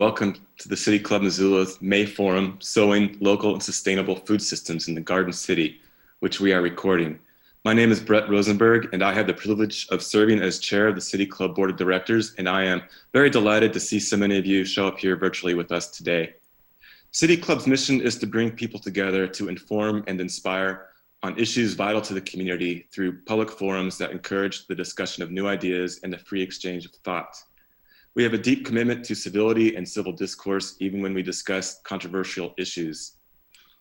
Welcome to the City Club Missoula's May Forum, Sowing Local and Sustainable Food Systems in the Garden City, which we are recording. My name is Brett Rosenberg, and I have the privilege of serving as chair of the City Club Board of Directors, and I am very delighted to see so many of you show up here virtually with us today. City Club's mission is to bring people together to inform and inspire on issues vital to the community through public forums that encourage the discussion of new ideas and the free exchange of thought. We have a deep commitment to civility and civil discourse, even when we discuss controversial issues.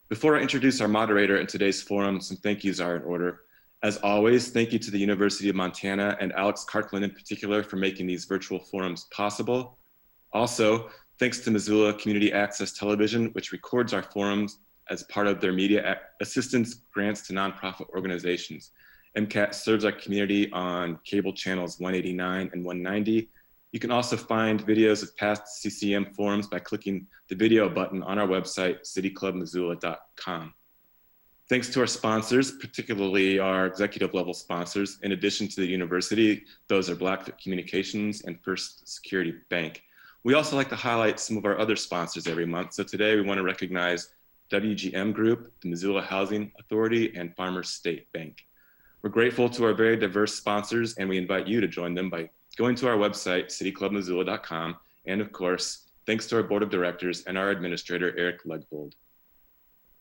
Before I introduce our moderator in today's forum, some thank yous are in order. As always, thank you to the University of Montana and Alex Karklin in particular for making these virtual forums possible. Also, thanks to Missoula Community Access Television, which records our forums as part of their media assistance grants to nonprofit organizations. MCAT serves our community on cable channels 189 and 190. You can also find videos of past CCM forums by clicking the video button on our website, cityclubmissoula.com. Thanks to our sponsors, particularly our executive level sponsors, in addition to the university, those are Blackfoot Communications and First Security Bank. We also like to highlight some of our other sponsors every month. So today we want to recognize WGM Group, the Missoula Housing Authority, and Farmers State Bank. We're grateful to our very diverse sponsors, and we invite you to join them by going to our website, cityclubmissoula.com, and of course, thanks to our board of directors and our administrator, Eric Legbold.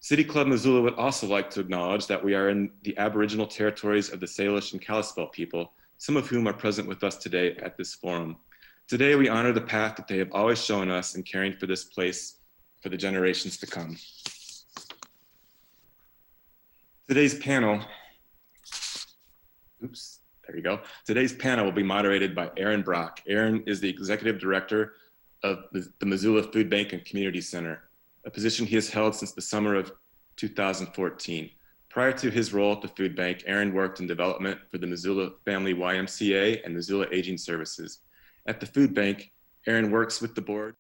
City Club Missoula would also like to acknowledge that we are in the Aboriginal territories of the Salish and Kalispel people, some of whom are present with us today at this forum. Today, we honor the path that they have always shown us in caring for this place for the generations to come. Today's panel, there you go. Today's panel will be moderated by Aaron Brock. Aaron is the executive director of the Missoula Food Bank and Community Center, a position he has held since the summer of 2014. Prior to his role at the food bank, Aaron worked in development for the Missoula Family YMCA and Missoula Aging Services. At the food bank, Aaron works with the board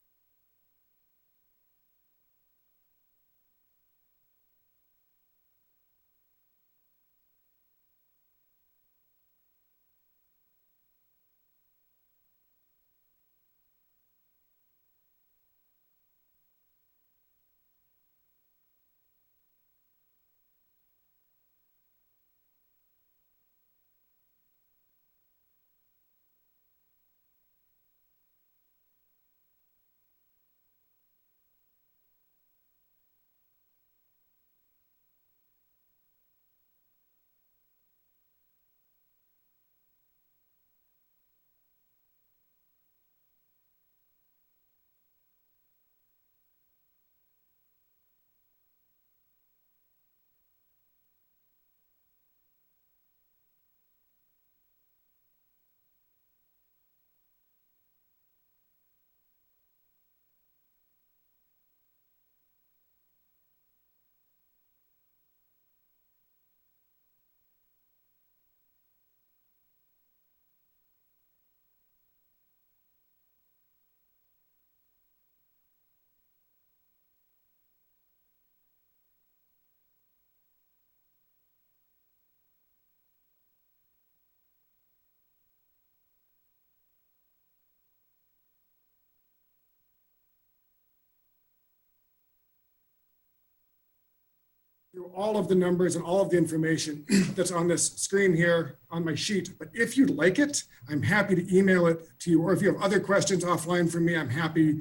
through all of the numbers and all of the information that's on this screen here on my sheet. But if you'd like it, I'm happy to email it to you. Or if you have other questions offline from me, I'm happy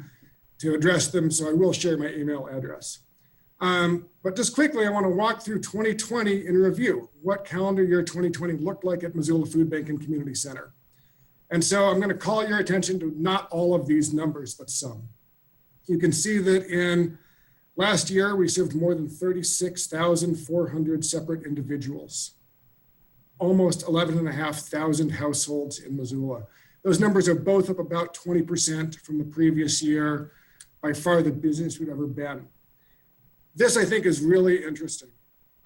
to address them. So I will share my email address. But just quickly, I want to walk through 2020 in review, what calendar year 2020 looked like at Missoula Food Bank and Community Center. And so I'm going to call your attention to not all of these numbers, but some. You can see that in last year, we served more than 36,400 separate individuals, almost 11,500 households in Missoula. Those numbers are both up about 20% from the previous year, by far the busiest we've ever been. This, I think, is really interesting.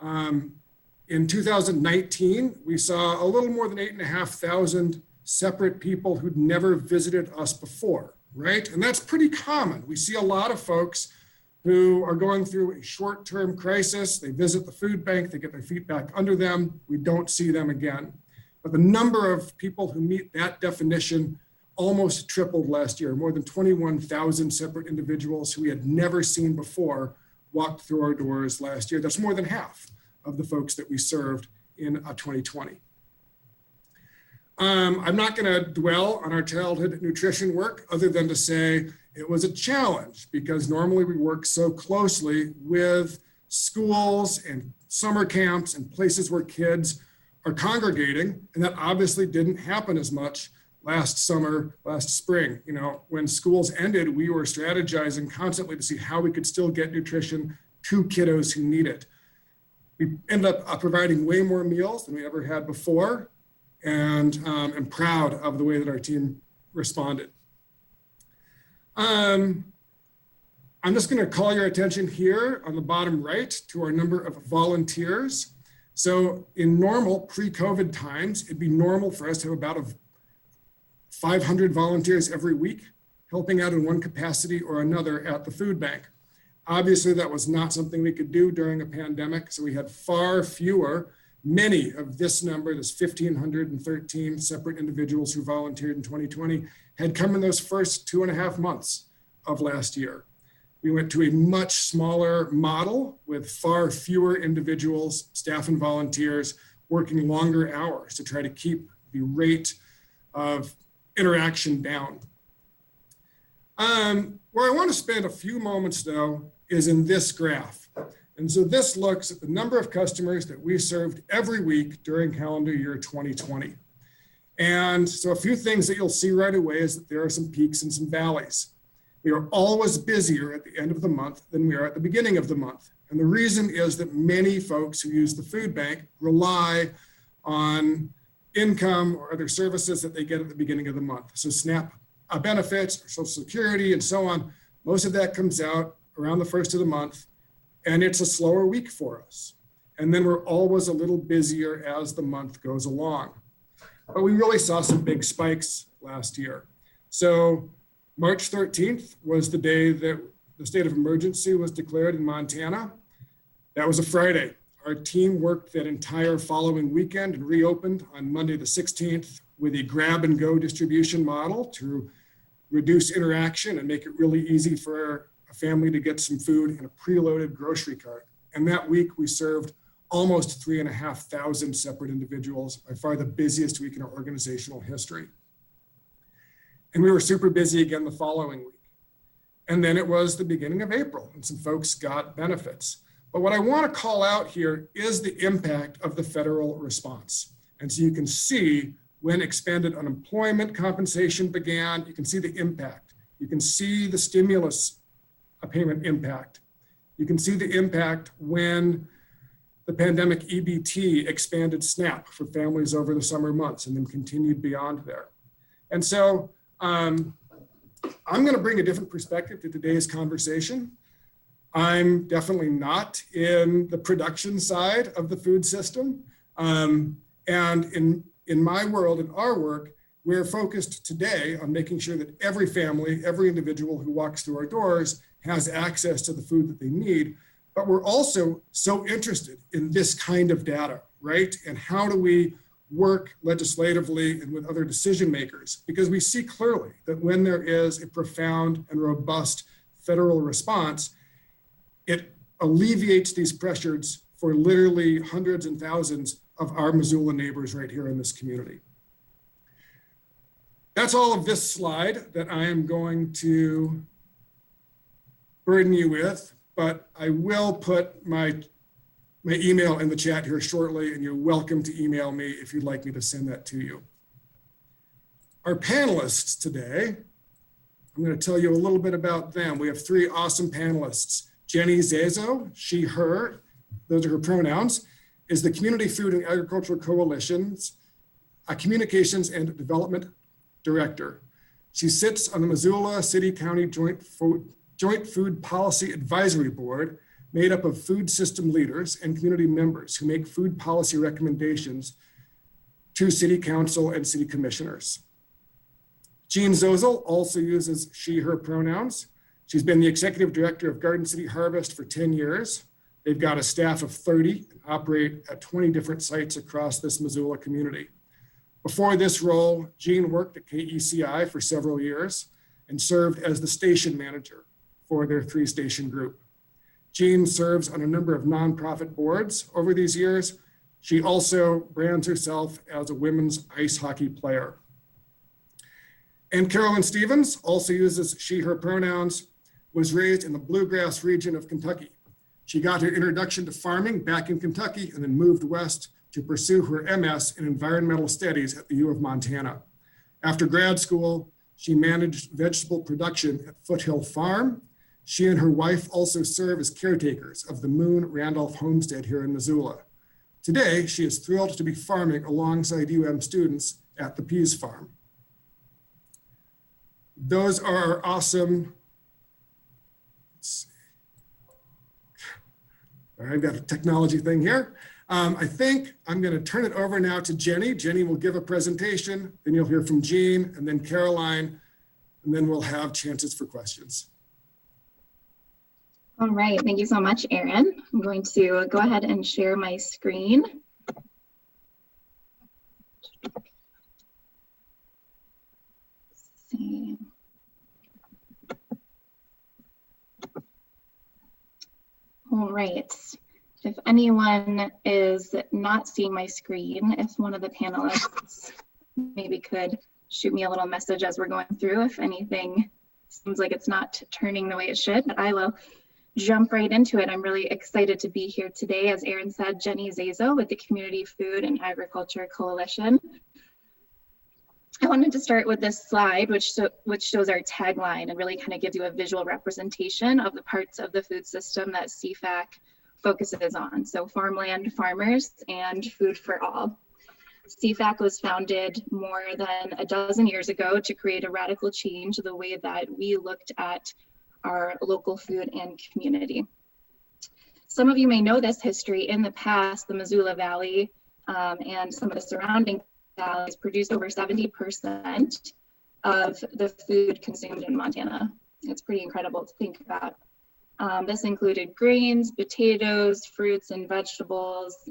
In 2019, we saw a little more than 8,500 separate people who'd never visited us before, right? And that's pretty common. We see a lot of folks who are going through a short-term crisis. They visit the food bank, they get their feet back under them. We don't see them again. But the number of people who meet that definition almost tripled last year. More than 21,000 separate individuals who we had never seen before walked through our doors last year. That's more than half of the folks that we served in 2020. I'm not going to dwell on our childhood nutrition work other than to say it was a challenge, because normally we work so closely with schools and summer camps and places where kids are congregating, and that obviously didn't happen as much last summer, last spring. You know, when schools ended, we were strategizing constantly to see how we could still get nutrition to kiddos who need it. We ended up providing way more meals than we ever had before, and I'm proud of the way that our team responded. I'm just going to call your attention here on the bottom right to our number of volunteers. So in normal pre-COVID times, it'd be normal for us to have about 500 volunteers every week helping out in one capacity or another at the food bank. Obviously, that was not something we could do during a pandemic, so we had far fewer. Many of this number, this 1,513 separate individuals who volunteered in 2020, had come in those first 2.5 months of last year. We went to a much smaller model with far fewer individuals, staff and volunteers, working longer hours to try to keep the rate of interaction down. Where I want to spend a few moments, though, is in this graph. And so this looks at the number of customers that we served every week during calendar year 2020. And so a few things that you'll see right away is that there are some peaks and some valleys. We are always busier at the end of the month than we are at the beginning of the month. And the reason is that many folks who use the food bank rely on income or other services that they get at the beginning of the month. So SNAP benefits, Social Security, and so on. Most of that comes out around the first of the month, and it's a slower week for us. And then we're always a little busier as the month goes along. But we really saw some big spikes last year. So March 13th was the day that the state of emergency was declared in Montana. That was a Friday. Our team worked that entire following weekend and reopened on Monday the 16th with a grab and go distribution model to reduce interaction and make it really easy for a family to get some food in a preloaded grocery cart. And that week we served almost 3,500 separate individuals, by far the busiest week in our organizational history. And we were super busy again the following week. And then it was the beginning of April and some folks got benefits. But what I want to call out here is the impact of the federal response. And so you can see when expanded unemployment compensation began, you can see the impact. You can see the stimulus payment impact. You can see the impact when the pandemic EBT expanded SNAP for families over the summer months and then continued beyond there. And so I'm going to bring a different perspective to today's conversation. I'm definitely not in the production side of the food system. And in my world, in our work, we're focused today on making sure that every family, every individual who walks through our doors has access to the food that they need. But we're also so interested in this kind of data, right? And how do we work legislatively and with other decision makers? Because we see clearly that when there is a profound and robust federal response, it alleviates these pressures for literally hundreds and thousands of our Missoula neighbors right here in this community. That's all of this slide that I am going to burden you with, but I will put my email in the chat here shortly, and you're welcome to email me if you'd like me to send that to you. Our panelists today, I'm going to tell you a little bit about them. We have 3 awesome panelists. Jenny Zazo, she, her, those are her pronouns, is the Community Food and Agricultural Coalition's Communications and Development Director. She sits on the Missoula City County Joint Food Policy Advisory Board, made up of food system leaders and community members who make food policy recommendations to City Council and City Commissioners. Jean Zozel also uses she, her pronouns. She's been the Executive Director of Garden City Harvest for 10 years. They've got a staff of 30 and operate at 20 different sites across this Missoula community. Before this role, Jean worked at KECI for several years and served as the station manager for their 3-station group. Jean serves on a number of nonprofit boards over these years. She also brands herself as a women's ice hockey player. And Carolyn Stevens also uses she, her pronouns, was raised in the bluegrass region of Kentucky. She got her introduction to farming back in Kentucky and then moved west to pursue her MS in environmental studies at the U of Montana. After grad school, she managed vegetable production at Foothill Farm. She and her wife also serve as caretakers of the Moon Randolph homestead here in Missoula. Today, she is thrilled to be farming alongside UM students at the Peas Farm. Those are our awesome, let's see. All right, I've got a technology thing here. I think I'm going to turn it over now to Jenny. Jenny will give a presentation, then you'll hear from Jean, and then Caroline, and then we'll have chances for questions. All right, thank you so much, Aaron. I'm going to go ahead and share my screen. Let's see. All right. If anyone is not seeing my screen, if one of the panelists maybe could shoot me a little message as we're going through, if anything seems like it's not turning the way it should, but I will jump right into it. I'm really excited to be here today. As Aaron said, Jenny Zazo with the Community Food and Agriculture Coalition. I wanted to start with this slide, which shows our tagline and really kind of gives you a visual representation of the parts of the food system that CFAC focuses on. So farmland, farmers, and food for all. CFAC was founded more than a dozen years ago to create a radical change in the way that we looked at our local food and community. Some of you may know this history. In the past, the Missoula Valley and some of the surrounding valleys produced over 70% of the food consumed in Montana. It's pretty incredible to think about. This included grains, potatoes, fruits, and vegetables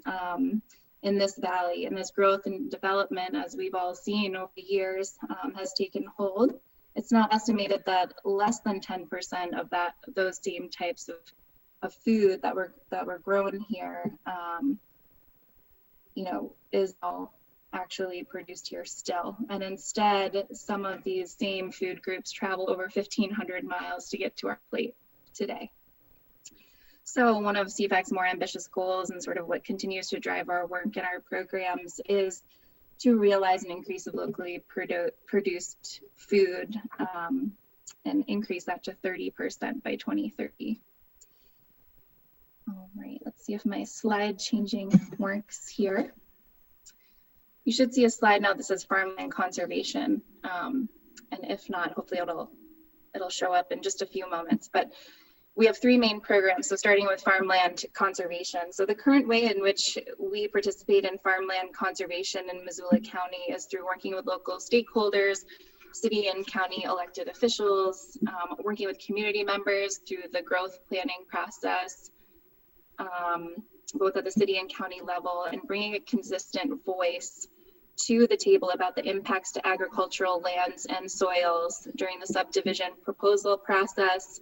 in this valley. And this growth and development, as we've all seen over the years, has taken hold. It's now estimated that less than 10% of those same types of food that were grown here, is all actually produced here still. And instead, some of these same food groups travel over 1,500 miles to get to our plate today. So one of CFAC's more ambitious goals and sort of what continues to drive our work and our programs is to realize an increase of locally produced food and increase that to 30% by 2030. All right, let's see if my slide changing works here. You should see a slide now that says Farmland Conservation. And if not, hopefully it'll show up in just a few moments. But we have three main programs, so starting with Farmland Conservation. So the current way in which we participate in farmland conservation in Missoula County is through working with local stakeholders, city and county elected officials, working with community members through the growth planning process, both at the city and county level, and bringing a consistent voice to the table about the impacts to agricultural lands and soils during the subdivision proposal process,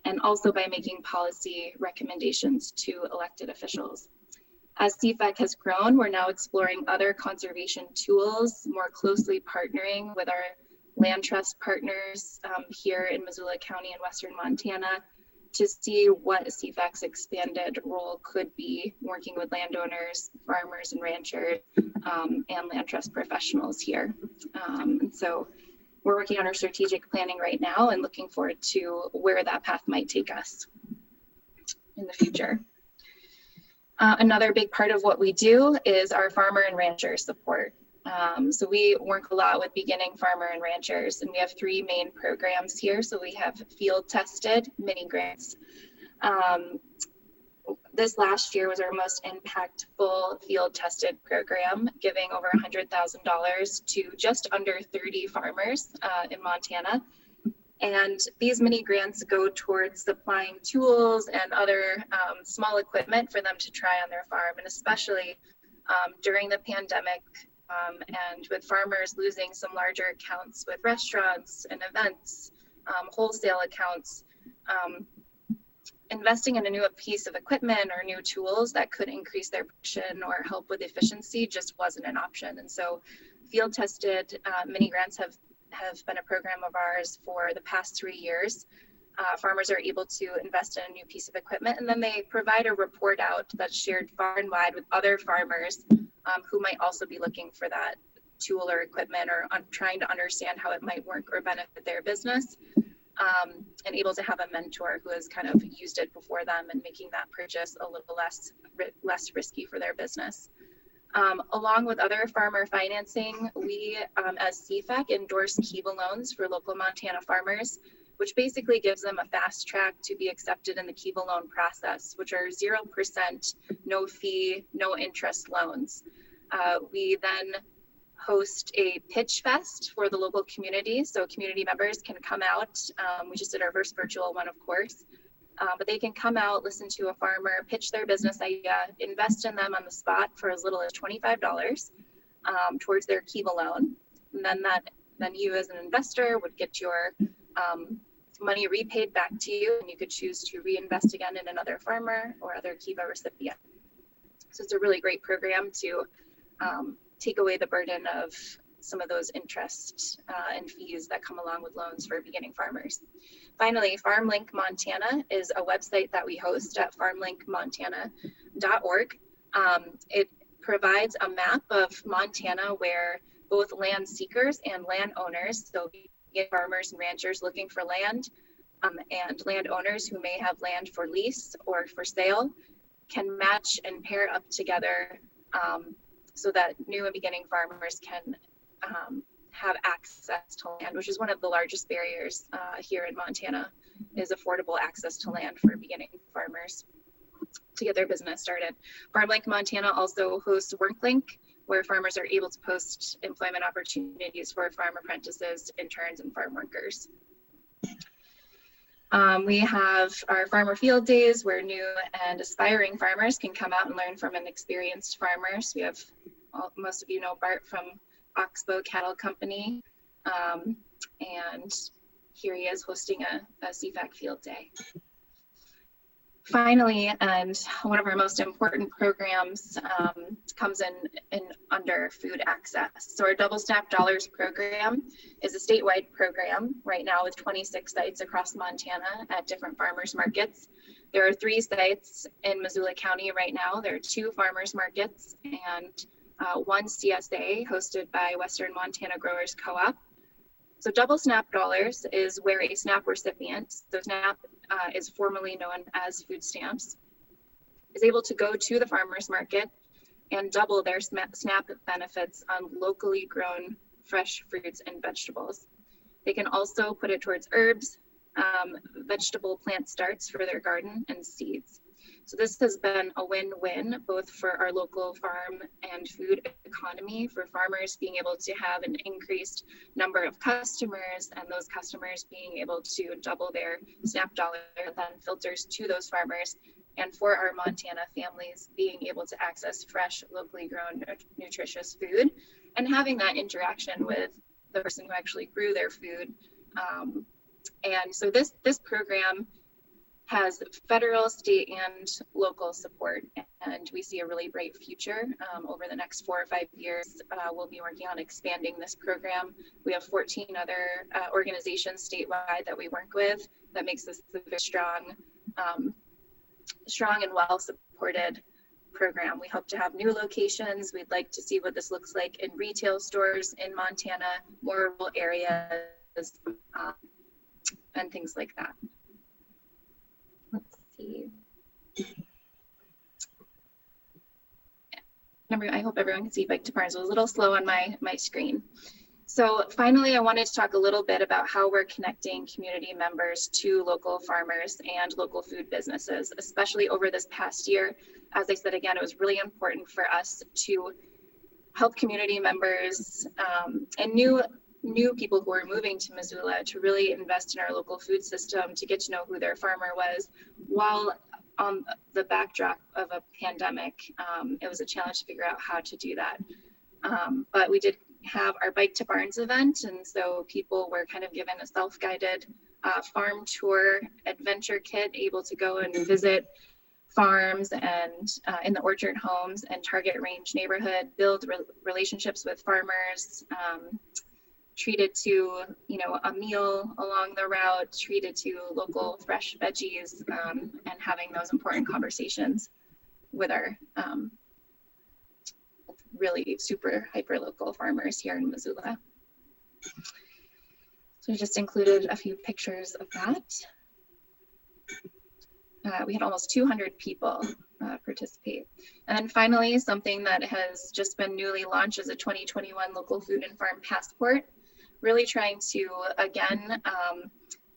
and also by making policy recommendations to elected officials. As CFAC has grown, we're now exploring other conservation tools, more closely partnering with our land trust partners here in Missoula County and Western Montana to see what CFAC's expanded role could be, working with landowners, farmers and ranchers, and land trust professionals here. And so we're working on our strategic planning right now and looking forward to where that path might take us in the future. Another big part of what we do is our farmer and rancher support. So we work a lot with beginning farmer and ranchers, and we have three main programs here. So we have field tested mini grants. This last year was our most impactful field tested program, giving over $100,000 to just under 30 farmers in Montana. And these mini grants go towards supplying tools and other small equipment for them to try on their farm. And especially during the pandemic, And with farmers losing some larger accounts with restaurants and events, wholesale accounts, investing in a new piece of equipment or new tools that could increase their production or help with efficiency just wasn't an option. And so field tested mini grants have been a program of ours for the past 3 years. Farmers are able to invest in a new piece of equipment, and then they provide a report out that's shared far and wide with other farmers who might also be looking for that tool or equipment or trying to understand how it might work or benefit their business, and able to have a mentor who has kind of used it before them and making that purchase a little less risky for their business. Along with other farmer financing, we as CFAC endorse Cuba loans for local Montana farmers, which basically gives them a fast track to be accepted in the Cuba loan process, which are 0%, no fee, no interest loans. We then host a pitch fest for the local community, so community members can come out. We just did our first virtual one, of course, but they can come out, listen to a farmer, pitch their business idea, invest in them on the spot for as little as $25 towards their Cuba loan. And then you as an investor would get your money repaid back to you, and you could choose to reinvest again in another farmer or other Cuba recipient. So it's a really great program to take away the burden of some of those interest and fees that come along with loans for beginning farmers. Finally, Farmlink Montana is a website that we host at farmlinkmontana.org. It provides a map of Montana where both land seekers and landowners, so farmers and ranchers looking for land, and landowners who may have land for lease or for sale, can match and pair up together so that new and beginning farmers can have access to land, which is one of the largest barriers here in Montana, is affordable access to land for beginning farmers to get their business started. Farmlink Montana also hosts WorkLink, where farmers are able to post employment opportunities for farm apprentices, interns, and farm workers. We have our farmer field days where new and aspiring farmers can come out and learn from an experienced farmers. We have, most of you know Bart from Oxbow Cattle Company, and here he is hosting a CFAC field day. Finally, and one of our most important programs comes in under food access. So our Double Snap Dollars program is a statewide program right now with 26 sites across Montana at different farmers markets. There are 3 sites in Missoula County right now. There are 2 farmers markets and 1 CSA hosted by Western Montana Growers Co-op. So Double Snap Dollars is where a SNAP recipient, so SNAP is formerly known as food stamps, is able to go to the farmer's market and double their SNAP benefits on locally grown fresh fruits and vegetables. They can also put it towards herbs, vegetable plant starts for their garden, and seeds. So this has been a win-win both for our local farm and food economy, for farmers being able to have an increased number of customers and those customers being able to double their SNAP dollar that then filters to those farmers, and for our Montana families being able to access fresh, locally grown, nutritious food and having that interaction with the person who actually grew their food. And so this program has federal, state, and local support, and we see a really bright future. Over the next 4 or 5 years, we'll be working on expanding this program. We have 14 other organizations statewide that we work with. That makes this a very strong and well-supported program. We hope to have new locations. We'd like to see what this looks like in retail stores in Montana, more rural areas, and things like that. Let's see. I hope everyone can see Bike to Barns. It was a little slow on my screen. So finally, I wanted to talk a little bit about how we're connecting community members to local farmers and local food businesses, especially over this past year. As I said, again, it was really important for us to help community members and new people who are moving to Missoula to really invest in our local food system, to get to know who their farmer was, while on the backdrop of a pandemic. It was a challenge to figure out how to do that. But we did have our Bike to Barns event, and so people were kind of given a self-guided farm tour adventure kit, able to go and visit farms and in the orchard homes and Target Range neighborhood, build relationships with farmers, treated to, you know, a meal along the route, treated to local fresh veggies, and having those important conversations with our really super hyper local farmers here in Missoula. So we just included a few pictures of that. We had almost 200 people participate. And then finally, something that has just been newly launched is a 2021 Local Food and Farm Passport, really trying to, again,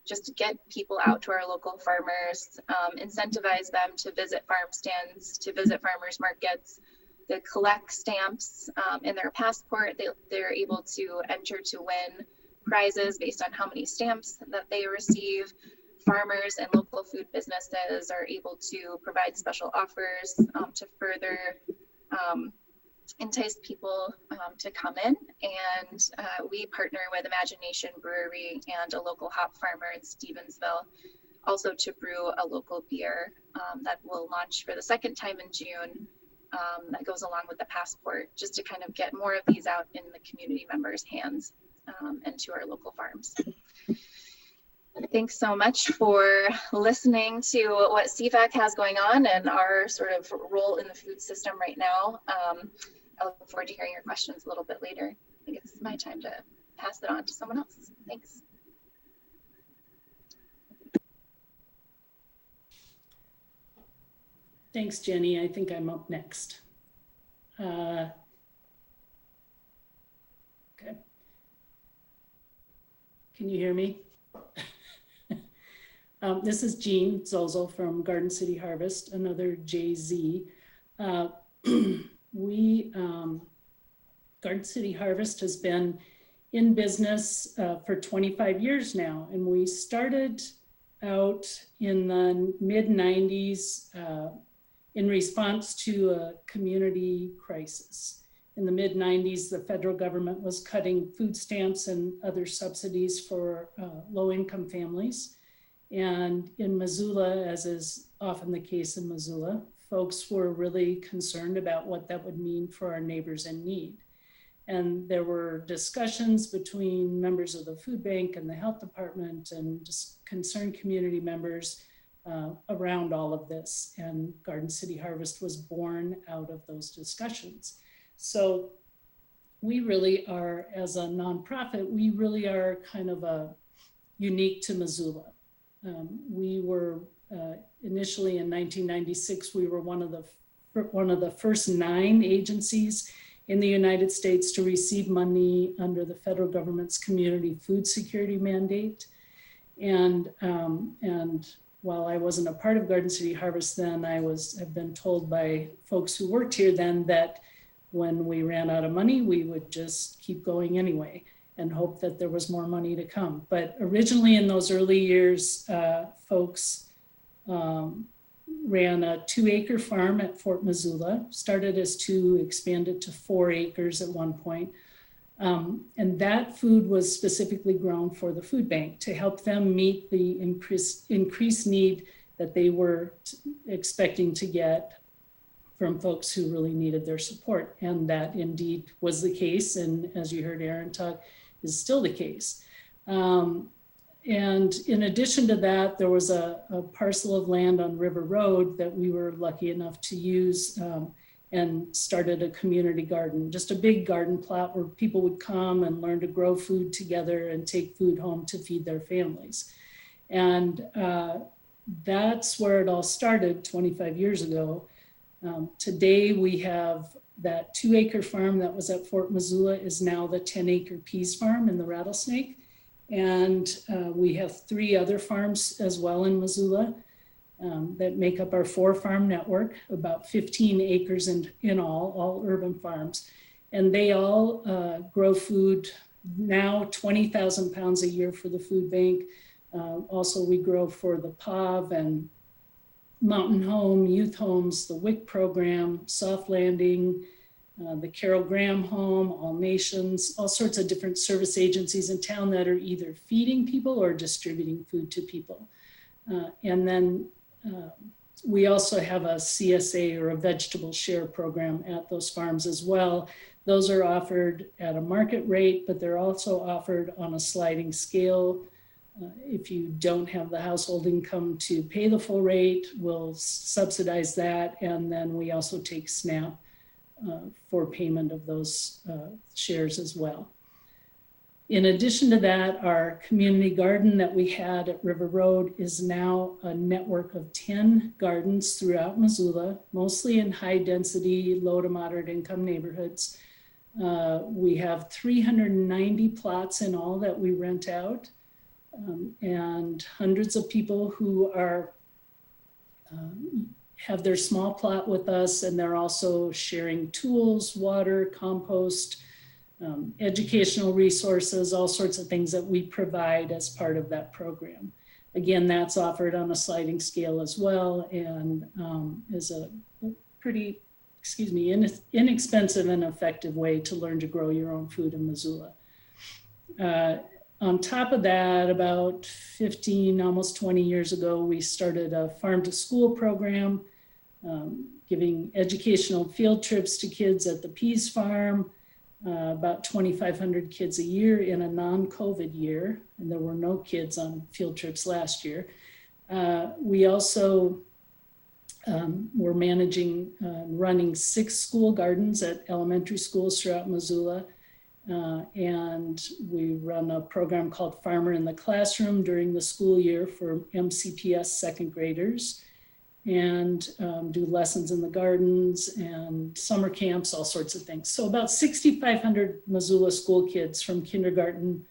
just get people out to our local farmers, incentivize them to visit farm stands, to visit farmers markets, to collect stamps in their passport. They're able to enter to win prizes based on how many stamps that they receive. Farmers and local food businesses are able to provide special offers to further entice people to come in. And we partner with Imagination Brewery and a local hop farmer in Stevensville, also to brew a local beer that will launch for the second time in June. That goes along with the passport, just to kind of get more of these out in the community members' hands and to our local farms. Thanks so much for listening to what CFAC has going on and our sort of role in the food system right now. I look forward to hearing your questions a little bit later. I think it's my time to pass it on to someone else. Thanks. Thanks, Jenny. I think I'm up next. Okay. Can you hear me? This is Jean Zozel from Garden City Harvest, another JZ. Garden City Harvest has been in business for 25 years now, and we started out in the mid-90s in response to a community crisis. In the mid-90s, the federal government was cutting food stamps and other subsidies for low-income families. And in Missoula, as is often the case in Missoula, folks were really concerned about what that would mean for our neighbors in need. And there were discussions between members of the food bank and the health department and just concerned community members around all of this. And Garden City Harvest was born out of those discussions. So we really are, as a nonprofit, we really are kind of unique to Missoula. We were initially in 1996, we were one of the first 9 agencies in the United States to receive money under the federal government's community food security mandate. And while I wasn't a part of Garden City Harvest then, have been told by folks who worked here then that when we ran out of money, we would just keep going anyway and hope that there was more money to come. But originally in those early years, folks ran a 2-acre farm at Fort Missoula, started as 2, expanded to 4 acres at one point. And that food was specifically grown for the food bank to help them meet the increased need that they were expecting to get from folks who really needed their support. And that indeed was the case. And as you heard Aaron talk, is still the case. And in addition to that, there was a parcel of land on River Road that we were lucky enough to use and started a community garden, just a big garden plot where people would come and learn to grow food together and take food home to feed their families. And that's where it all started 25 years ago. Today we have that 2-acre farm that was at Fort Missoula is now the 10-acre peas farm in the Rattlesnake. And we have 3 other farms as well in Missoula that make up our 4-farm network, about 15 acres in all urban farms. And they all grow food, now 20,000 pounds a year for the food bank. Also, we grow for the POV and Mountain Home, Youth Homes, the WIC program, Soft Landing, the Carol Graham Home, All Nations, all sorts of different service agencies in town that are either feeding people or distributing food to people. And then we also have a CSA, or a vegetable share program, at those farms as well. Those are offered at a market rate, but they're also offered on a sliding scale. If you don't have the household income to pay the full rate, we'll subsidize that. And then we also take SNAP for payment of those shares as well. In addition to that, our community garden that we had at River Road is now a network of 10 gardens throughout Missoula, mostly in high density, low to moderate income neighborhoods. We have 390 plots in all that we rent out, and hundreds of people who are have their small plot with us, and they're also sharing tools, water, compost, educational resources, all sorts of things that we provide as part of that program. Again, that's offered on a sliding scale as well, and is a pretty, inexpensive and effective way to learn to grow your own food in Missoula. On top of that, about 15, almost 20 years ago, we started a farm to school program, giving educational field trips to kids at the Peas Farm, about 2,500 kids a year in a non-COVID year, and there were no kids on field trips last year. We also were managing running 6 school gardens at elementary schools throughout Missoula. And we run a program called Farmer in the Classroom during the school year for MCPS second graders, and do lessons in the gardens and summer camps, all sorts of things. So about 6,500 Missoula school kids from kindergarten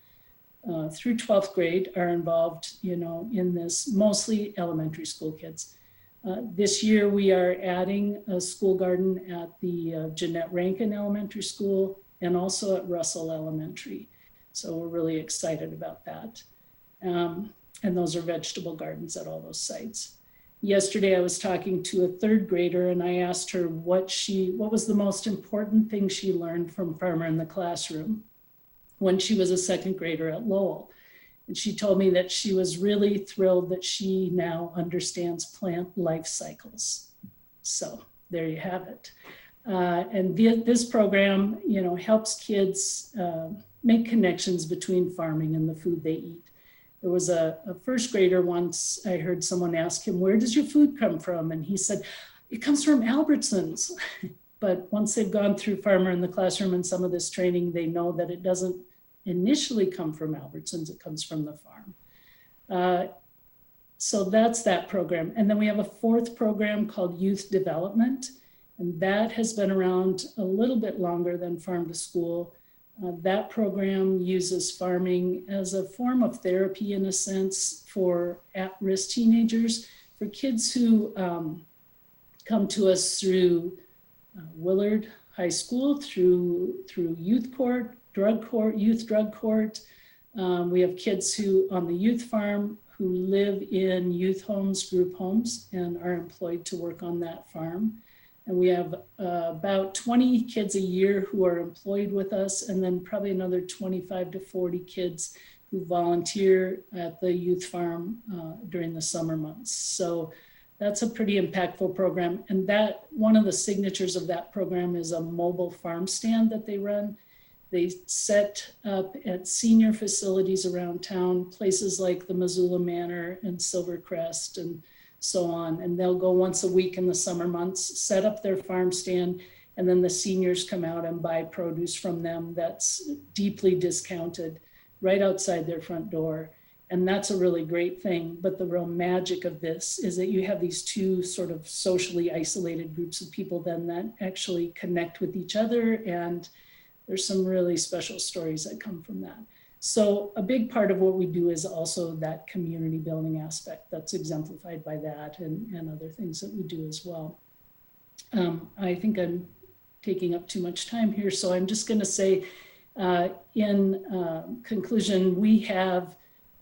through 12th grade are involved, in this, mostly elementary school kids. This year we are adding a school garden at the Jeanette Rankin Elementary School, and also at Russell Elementary. So we're really excited about that. And those are vegetable gardens at all those sites. Yesterday I was talking to a 3rd grader, and I asked her what was the most important thing she learned from Farmer in the Classroom when she was a 2nd grader at Lowell. And she told me that she was really thrilled that she now understands plant life cycles. So there you have it. And this program, helps kids make connections between farming and the food they eat. There was a 1st grader once, I heard someone ask him, "Where does your food come from?" And he said, "It comes from Albertsons." But once they've gone through Farmer in the Classroom and some of this training, they know that it doesn't initially come from Albertsons, it comes from the farm. So that's that program. And then we have a 4th program called Youth Development. And that has been around a little bit longer than Farm to School. That program uses farming as a form of therapy, in a sense, for at-risk teenagers, for kids who come to us through Willard High School, through youth court, youth drug court. We have kids who on the youth farm who live in youth homes, group homes, and are employed to work on that farm. And we have about 20 kids a year who are employed with us, and then probably another 25 to 40 kids who volunteer at the youth farm during the summer months. So that's a pretty impactful program. And that one of the signatures of that program is a mobile farm stand that they run. They set up at senior facilities around town, places like the Missoula Manor and Silvercrest and so on. And they'll go once a week in the summer months, set up their farm stand, and then the seniors come out and buy produce from them that's deeply discounted right outside their front door. And that's a really great thing. But the real magic of this is that you have these 2 sort of socially isolated groups of people then that actually connect with each other. And there's some really special stories that come from that. So a big part of what we do is also that community building aspect that's exemplified by that, and other things that we do as well. I think I'm taking up too much time here, so I'm just going to say in conclusion, we have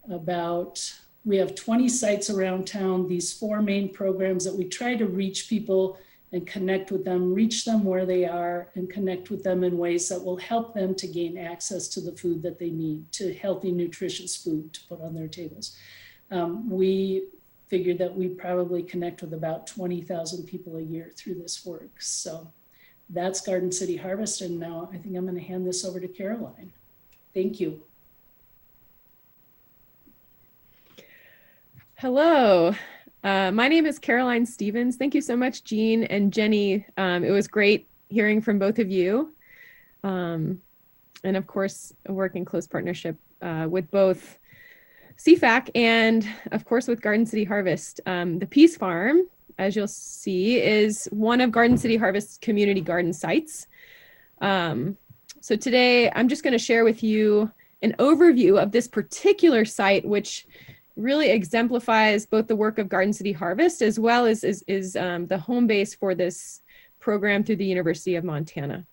20 sites around town, these 4 main programs that we try to reach people and connect with them, reach them where they are, and connect with them in ways that will help them to gain access to the food that they need, to healthy, nutritious food to put on their tables. We figured that we probably connect with about 20,000 people a year through this work. So that's Garden City Harvest. And now I think I'm going to hand this over to Caroline. Thank you. Hello, my name is Caroline Stevens. Thank you so much, Jean and Jenny. It was great hearing from both of you. And of course, work in close partnership with both CFAC and of course with Garden City Harvest. The Peas Farm, as you'll see, is one of Garden City Harvest's community garden sites. So today I'm just going to share with you an overview of this particular site, which really exemplifies both the work of Garden City Harvest as well as is the home base for this program through the University of Montana.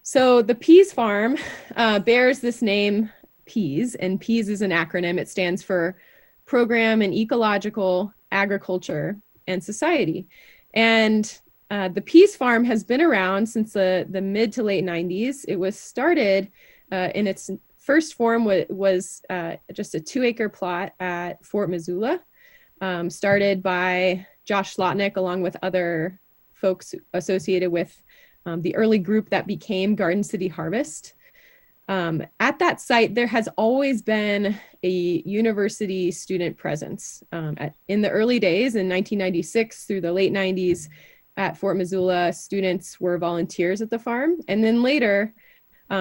So the Peas Farm bears this name, PEAS, and PEAS is an acronym. It stands for Program in Ecological Agriculture and Society. And the Peas Farm has been around since the mid to late 90s. It was started in its first form was just a 2-acre plot at Fort Missoula, started by Josh Slotnick along with other folks associated with the early group that became Garden City Harvest. At that site, there has always been a university student presence. In the early days, in 1996 through the late 90s, at Fort Missoula, students were volunteers at the farm. And then later,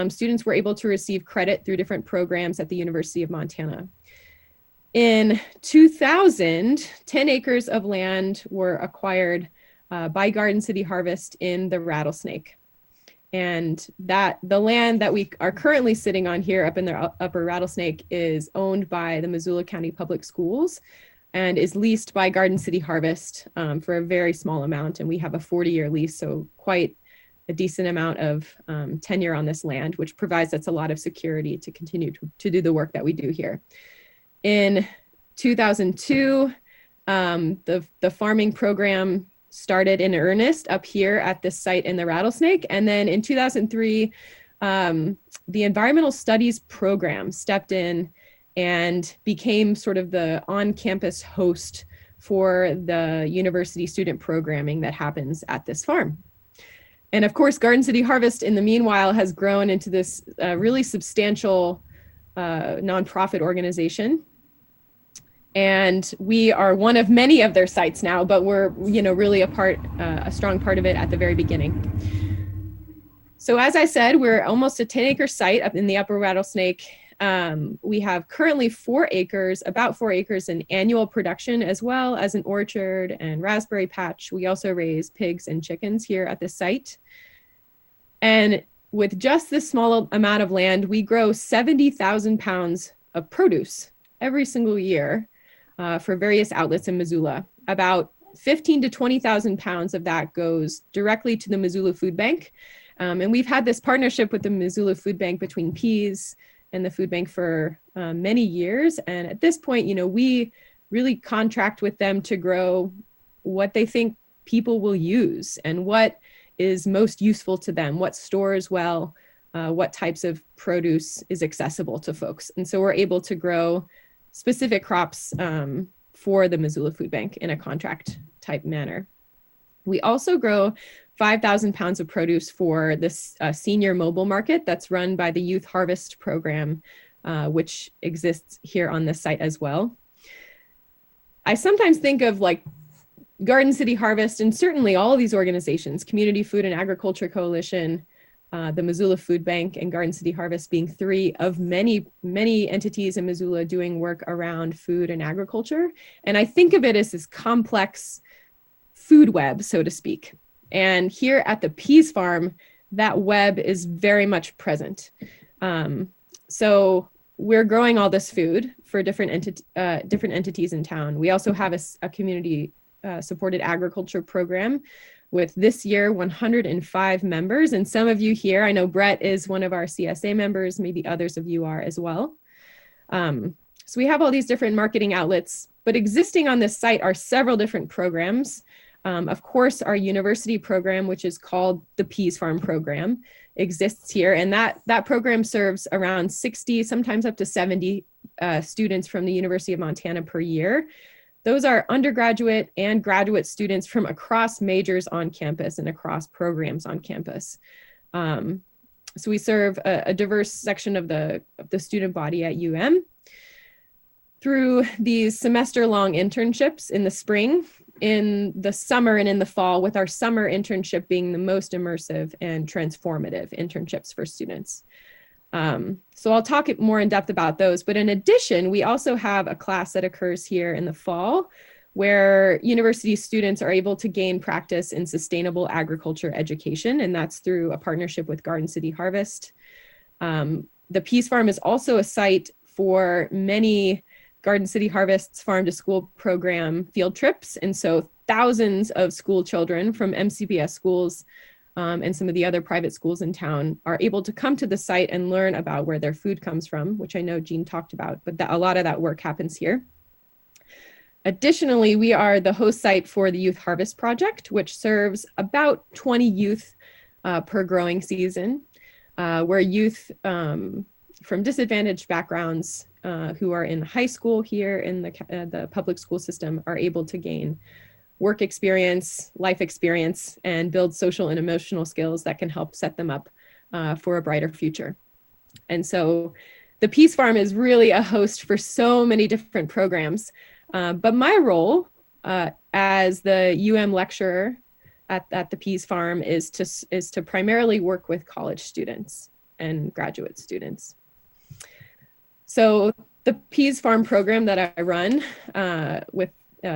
students were able to receive credit through different programs at the University of Montana. In 2000, 10 acres of land were acquired by Garden City Harvest in the Rattlesnake. And the land that we are currently sitting on here up in the upper Rattlesnake is owned by the Missoula County Public Schools and is leased by Garden City Harvest for a very small amount. And we have a 40-year lease, so quite a decent amount of tenure on this land, which provides us a lot of security to continue to do the work that we do here. In 2002, the farming program started in earnest up here at this site in the Rattlesnake. And then in 2003, the environmental studies program stepped in and became sort of the on-campus host for the university student programming that happens at this farm. And of course, Garden City Harvest in the meanwhile has grown into this really substantial nonprofit organization. And we are one of many of their sites now, but we're really a strong part of it at the very beginning. So as I said, we're almost a 10-acre site up in the upper Rattlesnake. We have currently about 4 acres in annual production, as well as an orchard and raspberry patch. We also raise pigs and chickens here at the site. And with just this small amount of land, we grow 70,000 pounds of produce every single year for various outlets in Missoula. About 15 to 20,000 pounds of that goes directly to the Missoula Food Bank. And we've had this partnership with the Missoula Food Bank between PEAS and the food bank for many years. And at this point, we really contract with them to grow what they think people will use and what is most useful to them, what stores well, what types of produce is accessible to folks. And so we're able to grow specific crops for the Missoula Food Bank in a contract type manner. We also grow 5,000 pounds of produce for this senior mobile market that's run by the Youth Harvest Program, which exists here on this site as well. I sometimes think of Garden City Harvest and certainly all of these organizations, Community Food and Agriculture Coalition, the Missoula Food Bank, and Garden City Harvest being 3 of many, many entities in Missoula doing work around food and agriculture. And I think of it as this complex food web, so to speak. And here at the Peas Farm, that web is very much present. So we're growing all this food for different entities in town. We also have a community supported agriculture program with this year 105 members. And some of you here, I know Brett is one of our CSA members, maybe others of you are as well. So we have all these different marketing outlets, But existing on this site are several different programs. Of course, our university program, which is called the Peas Farm program, exists here. And that program serves around 60, sometimes up to 70 students from the University of Montana per year. Those are undergraduate and graduate students from across majors on campus and across programs on campus. So we serve a diverse section of the student body at UM through these semester-long internships in the spring, in the summer, and in the fall, with our summer internship being the most immersive and transformative internships for students. So I'll talk more in depth about those, but in addition, we also have a class that occurs here in the fall where university students are able to gain practice in sustainable agriculture education, and that's through a partnership with Garden City Harvest. The Peas Farm is also a site for many Garden City Harvest's Farm to School program field trips, and so thousands of school children from MCPS schools and some of the other private schools in town are able to come to the site and learn about where their food comes from, which I know Jean talked about, but a lot of that work happens here. Additionally, we are the host site for the Youth Harvest Project, which serves about 20 youth per growing season, where youth from disadvantaged backgrounds who are in high school here in the public school system are able to gain work experience, life experience, and build social and emotional skills that can help set them up for a brighter future. And so the Peas Farm is really a host for so many different programs. But my role as the UM lecturer at the Peas Farm is to primarily work with college students and graduate students. So the Peas Farm program that I run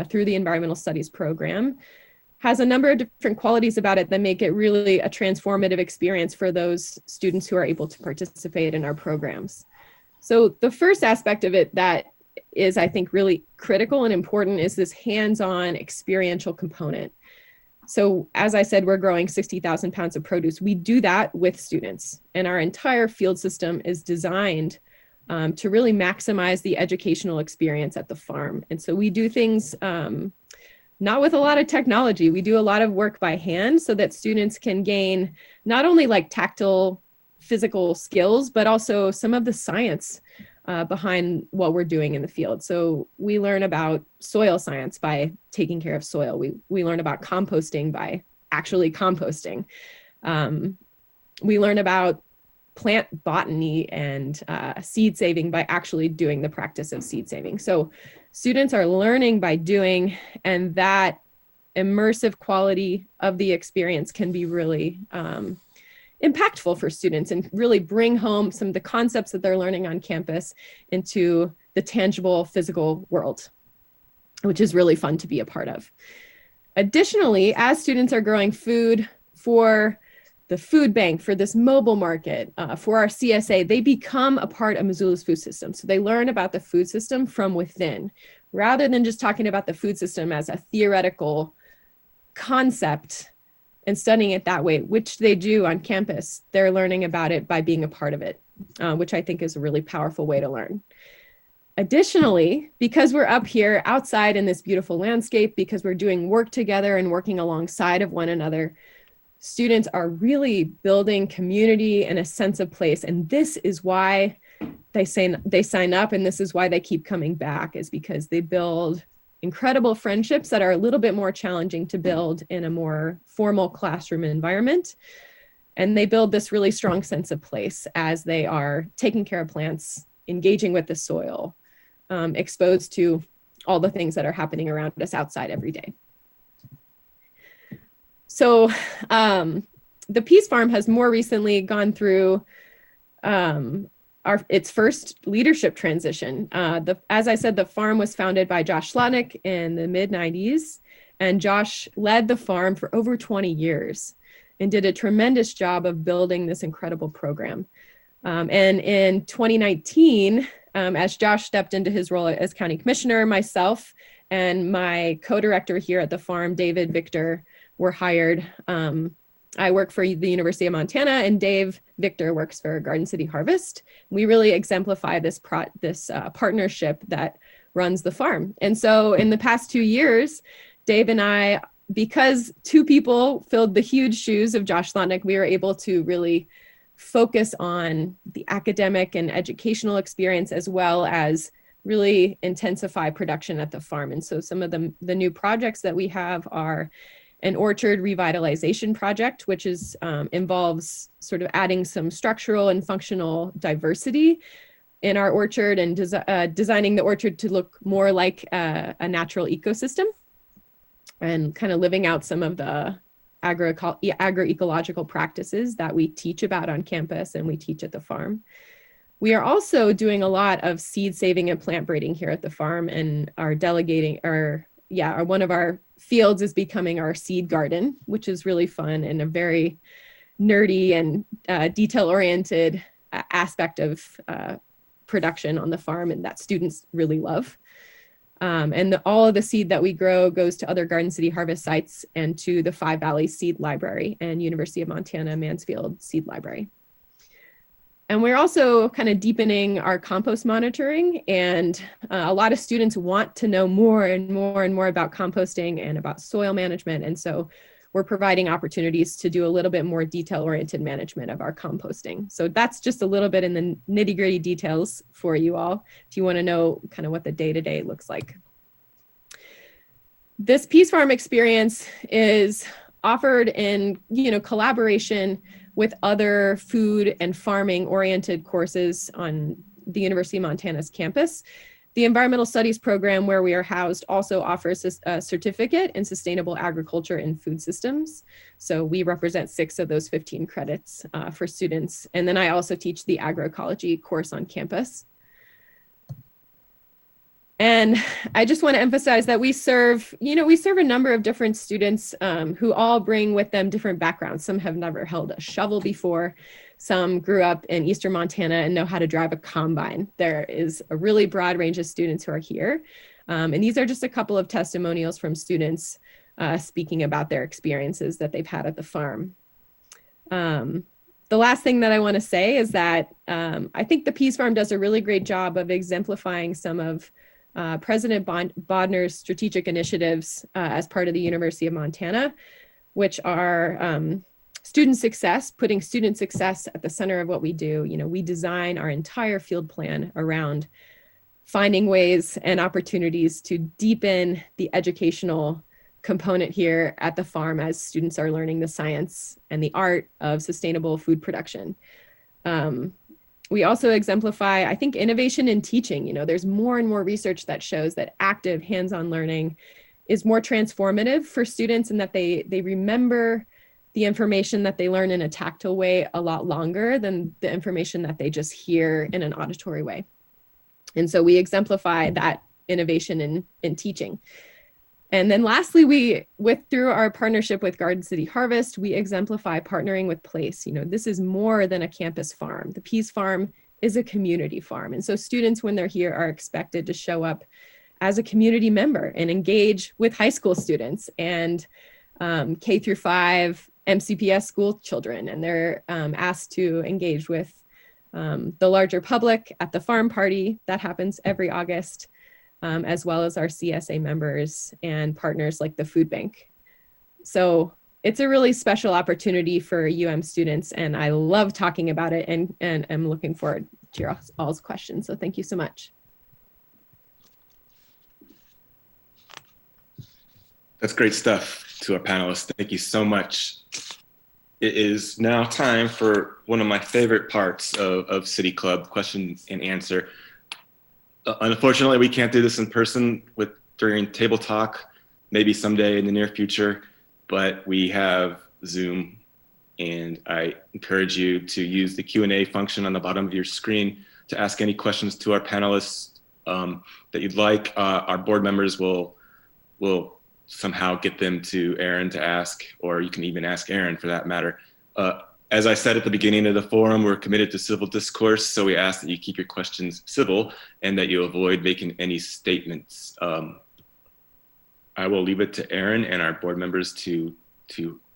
through the Environmental Studies program has a number of different qualities about it that make it really a transformative experience for those students who are able to participate in our programs. So the first aspect of it that is, I think, really critical and important is this hands-on experiential component. So as I said, we're growing 60,000 pounds of produce. We do that with students, and our entire field system is designed to really maximize the educational experience at the farm. And so we do things not with a lot of technology. We do a lot of work by hand so that students can gain not only like tactile physical skills, but also some of the science behind what we're doing in the field. So we learn about soil science by taking care of soil. We learn about composting by actually composting. We learn about plant botany and seed saving by actually doing the practice of seed saving. So students are learning by doing, and that immersive quality of the experience can be really impactful for students and really bring home some of the concepts that they're learning on campus into the tangible physical world, which is really fun to be a part of. Additionally, as students are growing food for the food bank, for this mobile market, for our CSA, they become a part of Missoula's food system. So they learn about the food system from within, rather than just talking about the food system as a theoretical concept and studying it that way, which they do on campus. They're learning about it by being a part of it, which I think is a really powerful way to learn. Additionally, because we're up here outside in this beautiful landscape, because we're doing work together and working alongside of one another, students are really building community and a sense of place. And this is why they sign up, and this is why they keep coming back, is because they build incredible friendships that are a little bit more challenging to build in a more formal classroom environment. And they build this really strong sense of place as they are taking care of plants, engaging with the soil, exposed to all the things that are happening around us outside every day. So the Peas Farm has more recently gone through its first leadership transition. As I said, the farm was founded by Josh Slotnick in the mid-90s, and Josh led the farm for over 20 years and did a tremendous job of building this incredible program. And in 2019, as Josh stepped into his role as county commissioner, myself and my co-director here at the farm, David Victor, were hired. I work for the University of Montana, and Dave Victor works for Garden City Harvest. We really exemplify this partnership that runs the farm. And so in the past 2 years, Dave and I, because 2 people filled the huge shoes of Josh Slotnick, we were able to really focus on the academic and educational experience, as well as really intensify production at the farm. And so some of the new projects that we have are an orchard revitalization project, which is involves sort of adding some structural and functional diversity in our orchard and designing the orchard to look more like a natural ecosystem, and kind of living out some of the agroecological practices that we teach about on campus and we teach at the farm. We are also doing a lot of seed saving and plant breeding here at the farm, and are delegating one of our fields is becoming our seed garden, which is really fun and a very nerdy and detail-oriented aspect of production on the farm, and that students really love. And all of the seed that we grow goes to other Garden City harvest sites and to the Five Valleys Seed Library and University of Montana Mansfield Seed Library. And we're also kind of deepening our compost monitoring, and a lot of students want to know more and more and more about composting and about soil management. And so we're providing opportunities to do a little bit more detail-oriented management of our composting. So that's just a little bit in the nitty-gritty details for you all, if you want to know kind of what the day-to-day looks like. This Peas Farm experience is offered in collaboration with other food and farming oriented courses on the University of Montana's campus. The Environmental Studies program, where we are housed, also offers a certificate in sustainable agriculture and food systems. So we represent 6 of those 15 credits for students. And then I also teach the agroecology course on campus. And I just want to emphasize that we serve a number of different students who all bring with them different backgrounds. Some have never held a shovel before. Some grew up in Eastern Montana and know how to drive a combine. There is a really broad range of students who are here. And these are just a couple of testimonials from students speaking about their experiences that they've had at the farm. The last thing that I want to say is that I think the Peas Farm does a really great job of exemplifying some of President Bodner's strategic initiatives as part of the University of Montana, which are student success, putting student success at the center of what we do. We design our entire field plan around finding ways and opportunities to deepen the educational component here at the farm as students are learning the science and the art of sustainable food production. We also exemplify, I think, innovation in teaching. There's more and more research that shows that active hands-on learning is more transformative for students, and that they remember the information that they learn in a tactile way a lot longer than the information that they just hear in an auditory way. And so we exemplify that innovation in teaching. And then lastly, through our partnership with Garden City Harvest, we exemplify partnering with place. This is more than a campus farm. The Peas Farm is a community farm. And so students, when they're here, are expected to show up as a community member and engage with high school students and K through 5 MCPS school children. And they're asked to engage with the larger public at the farm party that happens every August, as well as our CSA members and partners like the food bank. So it's a really special opportunity for UM students, and I love talking about it, and I'm looking forward to your all's questions. So thank you so much. That's great stuff to our panelists. Thank you so much. It is now time for one of my favorite parts of City Club, question and answer. Unfortunately, we can't do this in person during table talk, maybe someday in the near future, but we have Zoom, and I encourage you to use the Q&A function on the bottom of your screen to ask any questions to our panelists that you'd like. Our board members will somehow get them to Aaron to ask, or you can even ask Aaron for that matter. As I said at the beginning of the forum, we're committed to civil discourse, so we ask that you keep your questions civil and that you avoid making any statements. I will leave it to Aaron and our board members to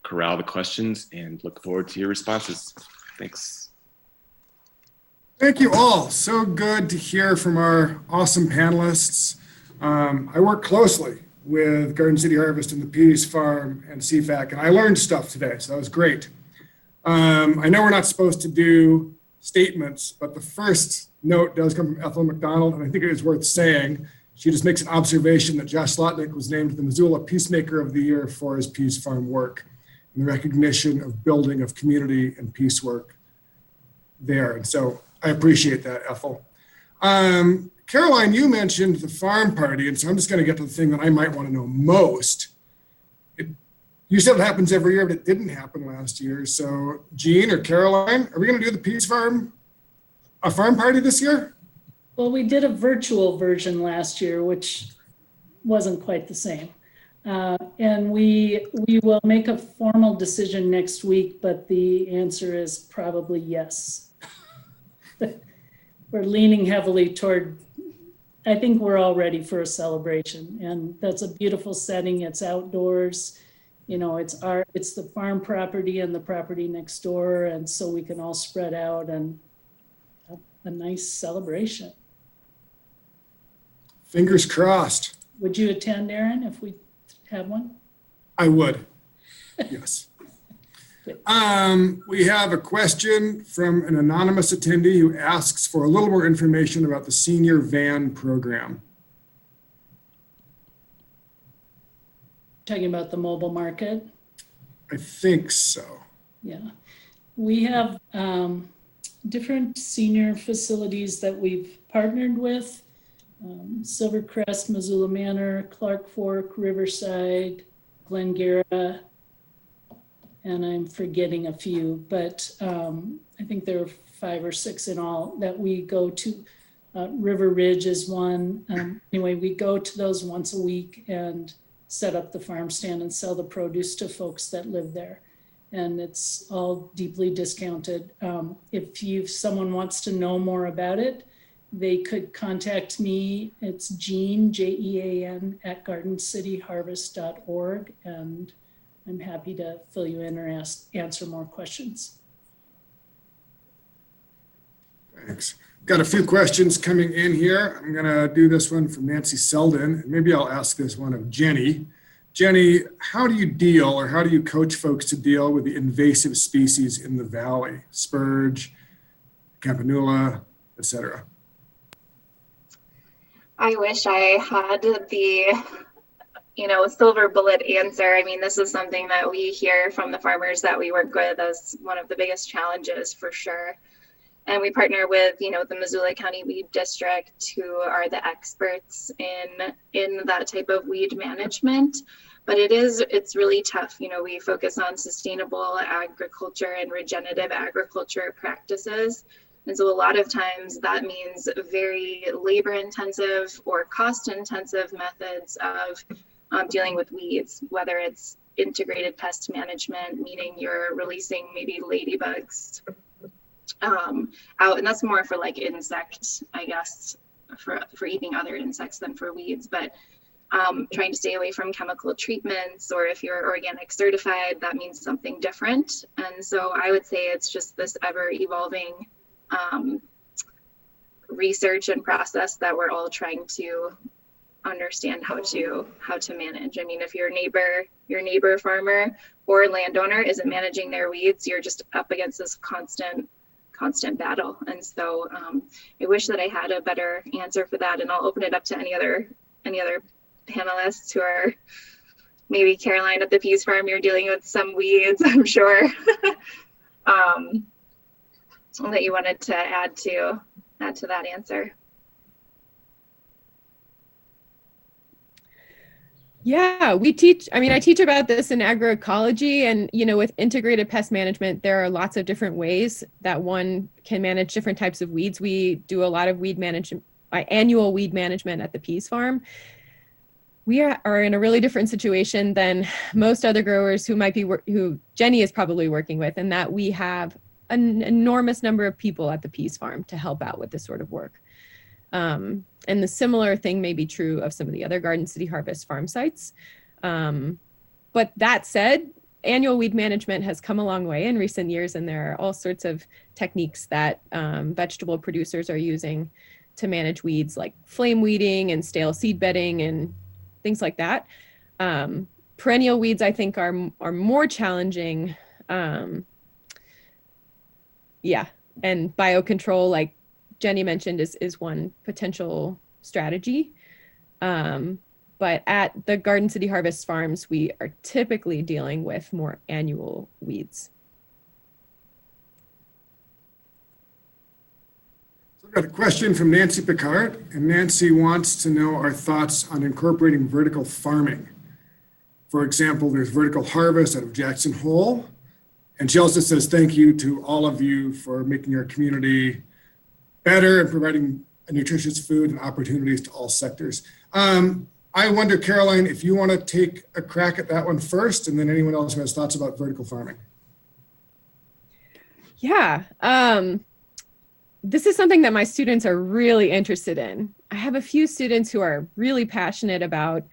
corral the questions, and look forward to your responses. Thanks. Thank you all. So good to hear from our awesome panelists. I work closely with Garden City Harvest and the Peas Farm and CFAC, and I learned stuff today, so that was great. I know we're not supposed to do statements, but the first note does come from Ethel McDonald, and I think it is worth saying. She just makes an observation that Josh Slotnick was named the Missoula Peacemaker of the Year for his Peas Farm work and the recognition of building of community and peace work there. And so I appreciate that, Ethel. Caroline, you mentioned the farm party, and so I'm just going to get to the thing that I might want to know most. You said it happens every year, but it didn't happen last year. So Jean or Caroline, are we going to do the Peas Farm, a farm party this year? Well, we did a virtual version last year, which wasn't quite the same. And we will make a formal decision next week, but the answer is probably yes. We're leaning heavily toward, I think we're all ready for a celebration, and that's a beautiful setting. It's outdoors, you know, it's the farm property and the property next door. And so we can all spread out and have a nice celebration. Fingers crossed. Would you attend, Aaron, if we have one? I would, yes. We have a question from an anonymous attendee who asks for a little more information about the senior van program. Talking about the mobile market? I think so. Yeah. We have different senior facilities that we've partnered with. Silvercrest, Missoula Manor, Clark Fork, Riverside, Glengarra, and I'm forgetting a few, but I think there are 5 or 6 in all that we go to. River Ridge is one. Anyway, we go to those once a week and set up the farm stand and sell the produce to folks that live there. And it's all deeply discounted. If someone wants to know more about it, they could contact me. It's Jean, Jean, at gardencityharvest.org. And I'm happy to fill you in or answer more questions. Thanks. Got a few questions coming in here. I'm going to do this one from Nancy Selden. Maybe I'll ask this one of Jenny. Jenny, how do you deal or how do you coach folks to deal with the invasive species in the valley? Spurge, campanula, etc. I wish I had the, silver bullet answer. I mean, this is something that we hear from the farmers that we work with as one of the biggest challenges for sure. And we partner with, the Missoula County Weed District, who are the experts in that type of weed management. But it's really tough. We focus on sustainable agriculture and regenerative agriculture practices. And so a lot of times that means very labor intensive or cost intensive methods of dealing with weeds, whether it's integrated pest management, meaning you're releasing maybe ladybugs out, and that's more for like insects, I guess, for eating other insects than for weeds, but trying to stay away from chemical treatments, or if you're organic certified, that means something different. And so I would say it's just this ever evolving research and process that we're all trying to understand how to manage. I mean, if your neighbor farmer or landowner isn't managing their weeds, you're just up against this constant battle. And so I wish that I had a better answer for that. And I'll open it up to any other panelists who are, maybe Caroline at the Peas Farm, you're dealing with some weeds, I'm sure, that you wanted to add to that answer. Yeah, I teach about this in agroecology, and, with integrated pest management, there are lots of different ways that one can manage different types of weeds. We do a lot of annual weed management at the Peas Farm. We are in a really different situation than most other growers who Jenny is probably working with, and that we have an enormous number of people at the Peas Farm to help out with this sort of work. And the similar thing may be true of some of the other Garden City Harvest farm sites. But that said, annual weed management has come a long way in recent years, and there are all sorts of techniques that vegetable producers are using to manage weeds like flame weeding and stale seed bedding and things like that. Perennial weeds, I think, are more challenging. Yeah, and biocontrol, like Jenny mentioned, is one potential strategy. But at the Garden City Harvest Farms, we are typically dealing with more annual weeds. So I've got a question from Nancy Picard, and Nancy wants to know our thoughts on incorporating vertical farming. For example, there's vertical harvest out of Jackson Hole. And she also says, thank you to all of you for making our community better and providing nutritious food and opportunities to all sectors. I wonder, Caroline, if you want to take a crack at that one first, and then anyone else who has thoughts about vertical farming. Yeah, this is something that my students are really interested in. I have a few students who are really passionate about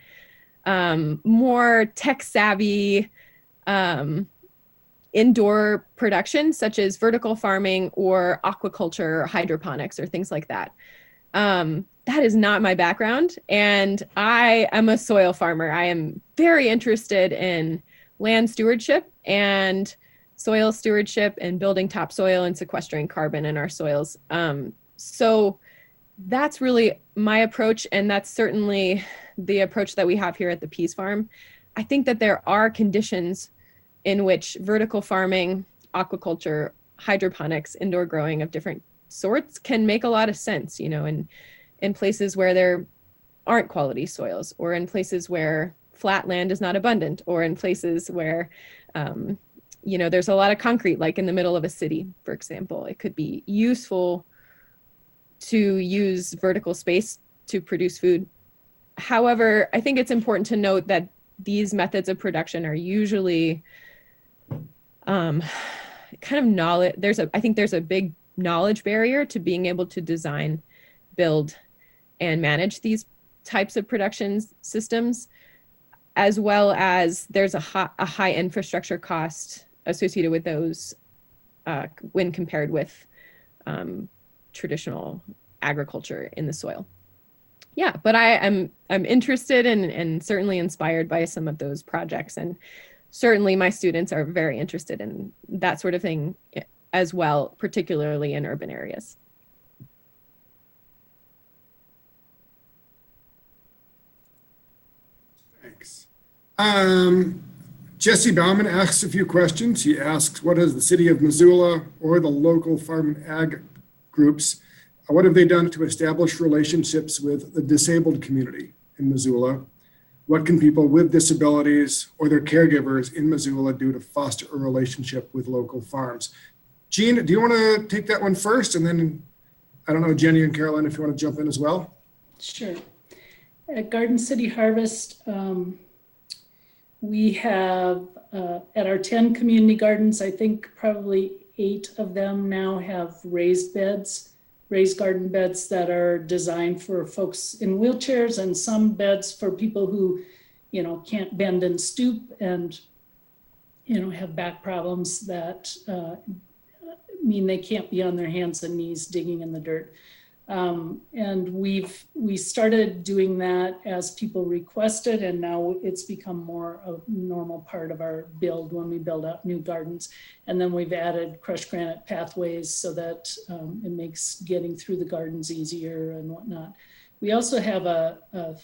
more tech savvy indoor production, such as vertical farming or aquaculture or hydroponics or things like that. That is not my background, and I am a soil farmer. I am very interested in land stewardship and soil stewardship and building topsoil and sequestering carbon in our soils. So that's really my approach, and that's certainly the approach that we have here at the Peas Farm. I think that there are conditions in which vertical farming, aquaculture, hydroponics, indoor growing of different sorts can make a lot of sense, you know, in places where there aren't quality soils, or in places where flat land is not abundant, or in places where, you know, there's a lot of concrete, like in the middle of a city, for example. It could be useful to use vertical space to produce food. However, I think it's important to note that these methods of production are usually kind of knowledge. I think there's a big knowledge barrier to being able to design, build, and manage these types of production systems, as well as there's a high infrastructure cost associated with those when compared with traditional agriculture in the soil. Yeah, but I'm interested and certainly inspired by some of those projects, and certainly my students are very interested in that sort of thing as well, particularly in urban areas. Thanks. Jesse Bauman asks a few questions. He asks, what has the city of Missoula or the local farm and ag groups, what have they done to establish relationships with the disabled community in Missoula? What can people with disabilities or their caregivers in Missoula do to foster a relationship with local farms? Jean, do you want to take that one first? And then, I don't know, Jenny and Caroline, if you want to jump in as well. Sure. At Garden City Harvest, we have, at our 10 community gardens, I think probably 8 of them now have raised garden beds that are designed for folks in wheelchairs, and some beds for people who, you know, can't bend and stoop and, you know, have back problems that mean they can't be on their hands and knees digging in the dirt. And we started doing that as people requested, and now it's become more a normal part of our build when we build out new gardens. And then we've added crushed granite pathways so that it makes getting through the gardens easier and whatnot. We also have a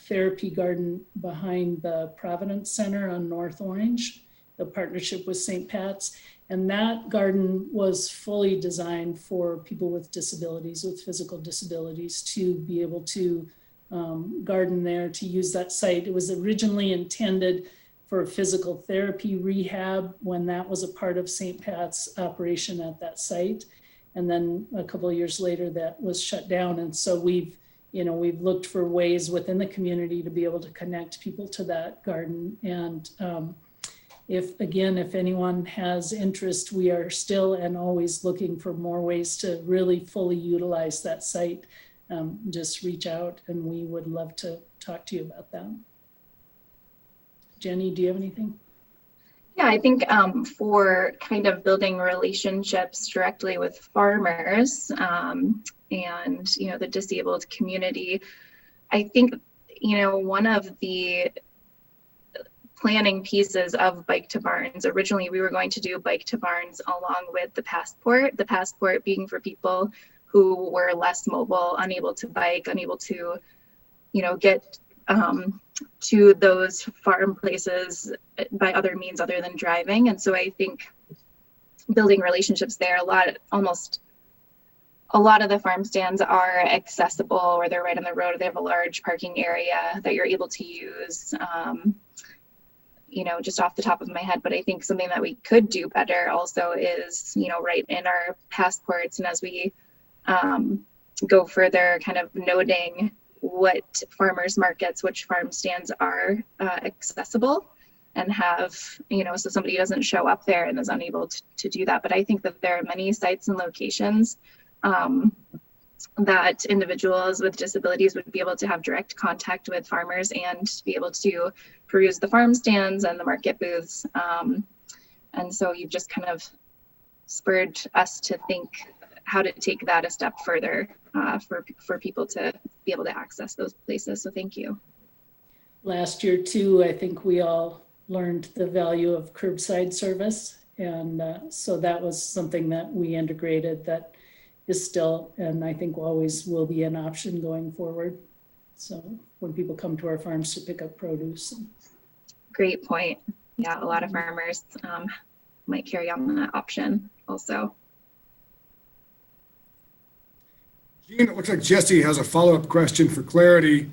therapy garden behind the Providence Center on North Orange, the partnership with St. Pat's. And that garden was fully designed for people with disabilities, with physical disabilities, to be able to garden there, to use that site. It was originally intended for physical therapy rehab when that was a part of St. Pat's operation at that site. And then a couple of years later, that was shut down. And so we've looked for ways within the community to be able to connect people to that garden. And if anyone has interest, we are still and always looking for more ways to really fully utilize that site. Just reach out and we would love to talk to you about that. Jenny, do you have anything? Yeah, I think for kind of building relationships directly with farmers and, the disabled community, I think, one of the planning pieces of Bike to Barns, originally we were going to do Bike to Barns along with the passport being for people who were less mobile, unable to bike, unable to, get to those farm places by other means other than driving. And so I think building relationships there, a lot of the farm stands are accessible, or they're right on the road, or they have a large parking area that you're able to use, just off the top of my head. But I think something that we could do better also is, right in our passports, and as we go further, kind of noting what farmers markets, which farm stands are accessible, and have, so somebody doesn't show up there and is unable to do that. But I think that there are many sites and locations that individuals with disabilities would be able to have direct contact with farmers and be able to peruse the farm stands and the market booths. And so you've just kind of spurred us to think how to take that a step further for people to be able to access those places. So thank you. Last year too, I think we all learned the value of curbside service. And so that was something that we integrated that is still, and I think always will be, an option going forward. So when people come to our farms to pick up produce. Great point. Yeah, a lot of farmers might carry on that option also. Jean, it looks like Jesse has a follow-up question for clarity,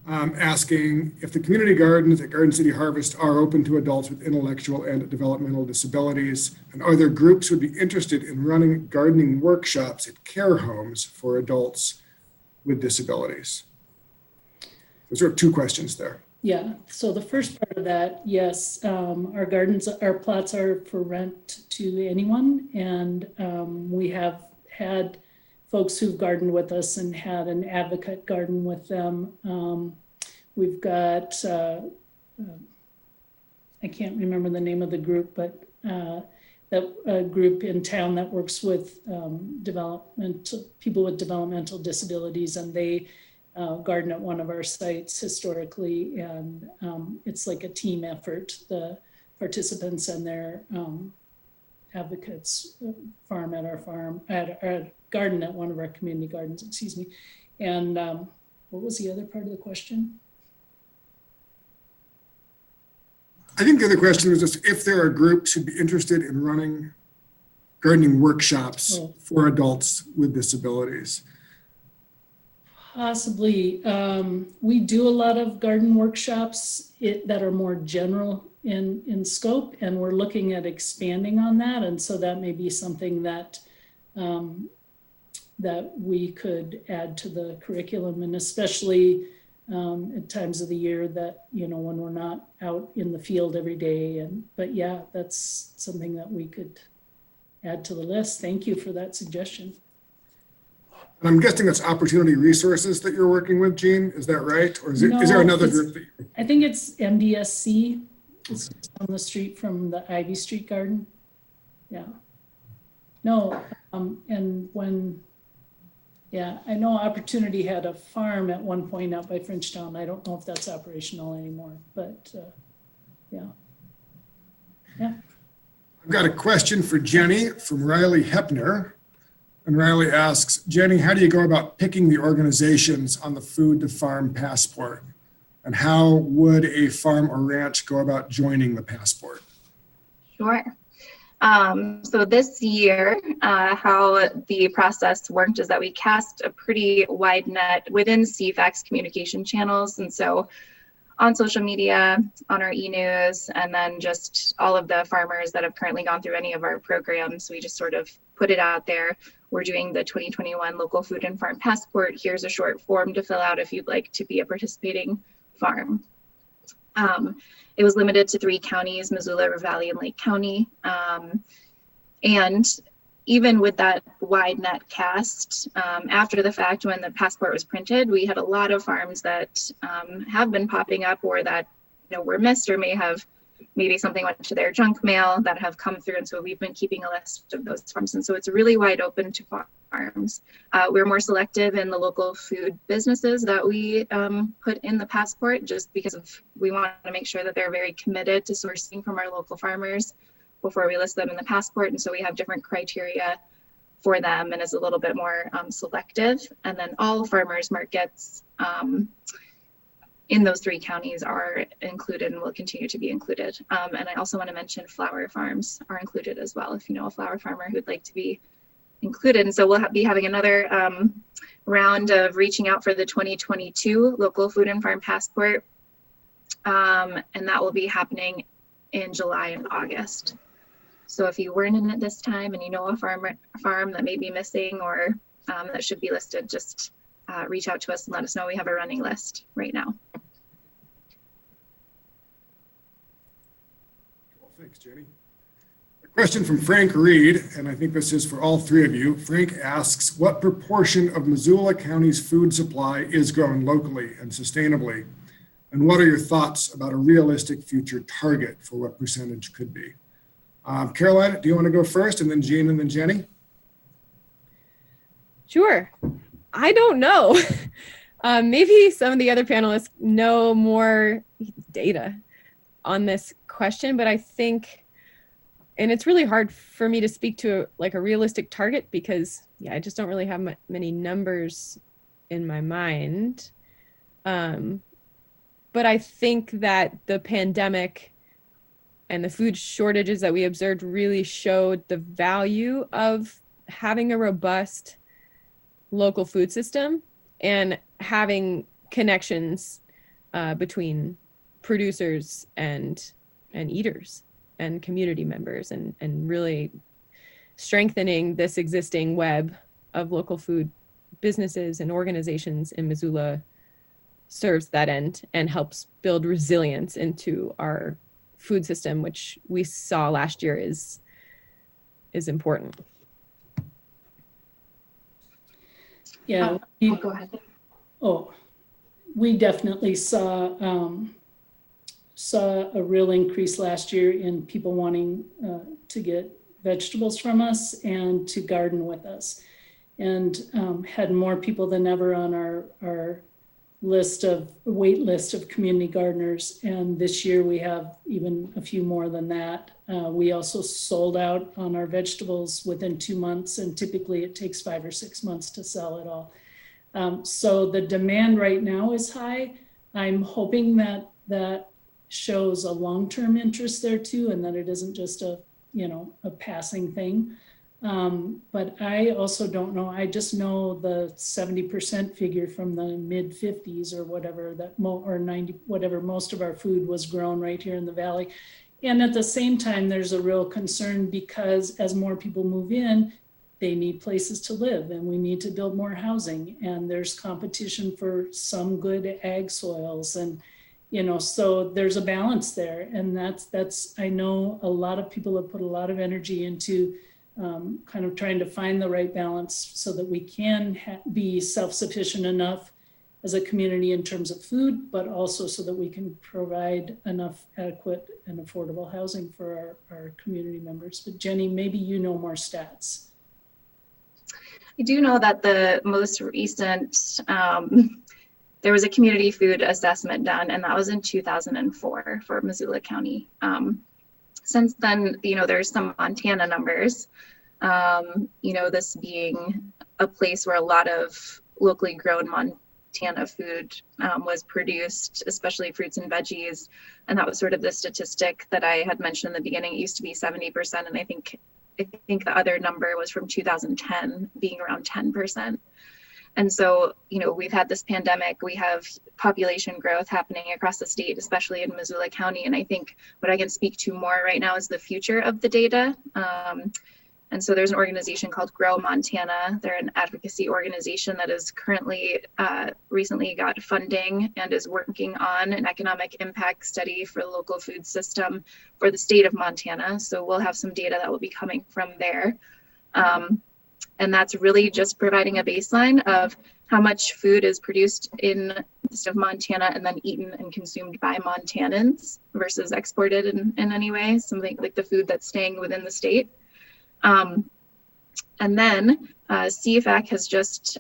asking if the community gardens at Garden City Harvest are open to adults with intellectual and developmental disabilities, and are there groups who would be interested in running gardening workshops at care homes for adults with disabilities? There's sort of two questions there. Yeah, so the first part of that, yes, our plots are for rent to anyone, and we have had folks who've gardened with us and had an advocate garden with them. We've got, I can't remember the name of the group, but that group in town that works with people with developmental disabilities, and they garden at one of our sites historically, and it's like a team effort. The participants and their advocates farm at our farm, at our garden at one of our community gardens, excuse me. And what was the other part of the question? I think the other question was just if there are groups who'd be interested in running gardening workshops for adults with disabilities. Possibly. We do a lot of garden workshops that are more general in scope, and we're looking at expanding on that. And so that may be something that that we could add to the curriculum, and especially at times of the year that, when we're not out in the field every day. But yeah, that's something that we could add to the list. Thank you for that suggestion. And I'm guessing it's Opportunity Resources that you're working with, Jean, is that right? Or is there another group? I think it's MDSC. It's on the street from the Ivy Street Garden. Yeah. No, and when, yeah, I know Opportunity had a farm at one point out by Frenchtown. I don't know if that's operational anymore, but yeah. Yeah. I've got a question for Jenny from Riley Hepner. And Riley asks, Jenny, how do you go about picking the organizations on the Food to Farm Passport? And how would a farm or ranch go about joining the passport? Sure. So this year, how the process worked is that we cast a pretty wide net within CFAC's communication channels. And so on social media, on our e-news, and then just all of the farmers that have currently gone through any of our programs, we just sort of put it out there. We're doing the 2021 Local Food and Farm Passport. Here's a short form to fill out if you'd like to be a participating farm. It was limited to 3 counties, Missoula, River Valley, and Lake County. And even with that wide net cast, after the fact, when the passport was printed, we had a lot of farms that have been popping up, or that were missed or may have maybe something went to their junk mail that have come through. And so we've been keeping a list of those farms. And so it's really wide open to farms. We're more selective in the local food businesses that we put in the passport, just because we want to make sure that they're very committed to sourcing from our local farmers before we list them in the passport. And so we have different criteria for them, and is a little bit more selective. And then all farmers markets in those 3 counties are included and will continue to be included. And I also want to mention flower farms are included as well, if you know a flower farmer who'd like to be included. And so we'll be having another round of reaching out for the 2022 local food and farm passport. And that will be happening in July and August. So if you weren't in it this time and you know a farm that may be missing or that should be listed, just reach out to us and let us know. We have a running list right now. Well, thanks, Jenny. A question from Frank Reed, and I think this is for all 3 of you. Frank asks, what proportion of Missoula County's food supply is grown locally and sustainably? And what are your thoughts about a realistic future target for what percentage could be? Caroline, do you want to go first, and then Jean, and then Jenny? Sure. I don't know. Maybe some of the other panelists know more data on this question, but I think, and it's really hard for me to speak to like a realistic target because I just don't really have many numbers in my mind. But I think that the pandemic and the food shortages that we observed really showed the value of having a robust local food system and having connections between producers and eaters and community members, and really strengthening this existing web of local food businesses and organizations in Missoula serves that end and helps build resilience into our food system, which we saw last year is important. Yeah. Go ahead. Oh, we definitely saw a real increase last year in people wanting to get vegetables from us and to garden with us, and had more people than ever on our wait list of community gardeners. And this year we have even a few more than that. We also sold out on our vegetables within 2 months, and typically it takes 5 or 6 months to sell it all. So the demand right now is high. I'm hoping that shows a long-term interest there too, and that it isn't just a passing thing. But I also don't know. I just know the 70% figure from the mid 50s or whatever, or 90, whatever, most of our food was grown right here in the Valley. And at the same time, there's a real concern because as more people move in, they need places to live, and we need to build more housing, and there's competition for some good ag soils, and so there's a balance there. And that's I know a lot of people have put a lot of energy into kind of trying to find the right balance so that we can be self-sufficient enough as a community in terms of food, but also so that we can provide enough adequate and affordable housing for our community members. But Jenny, maybe you know more stats. I do know that the most recent, there was a community food assessment done, and that was in 2004 for Missoula County. Since then, there's some Montana numbers, this being a place where a lot of locally grown Montana food was produced, especially fruits and veggies. And that was sort of the statistic that I had mentioned in the beginning. It used to be 70%, and I think the other number was from 2010 being around 10%. And so, we've had this pandemic, we have population growth happening across the state, especially in Missoula County. And I think what I can speak to more right now is the future of the data. And so there's an organization called Grow Montana. They're an advocacy organization that is currently recently got funding and is working on an economic impact study for the local food system for the state of Montana. So we'll have some data that will be coming from there. And that's really just providing a baseline of how much food is produced in the state of Montana and then eaten and consumed by Montanans versus exported in any way, something like the food that's staying within the state. And then CFAC has just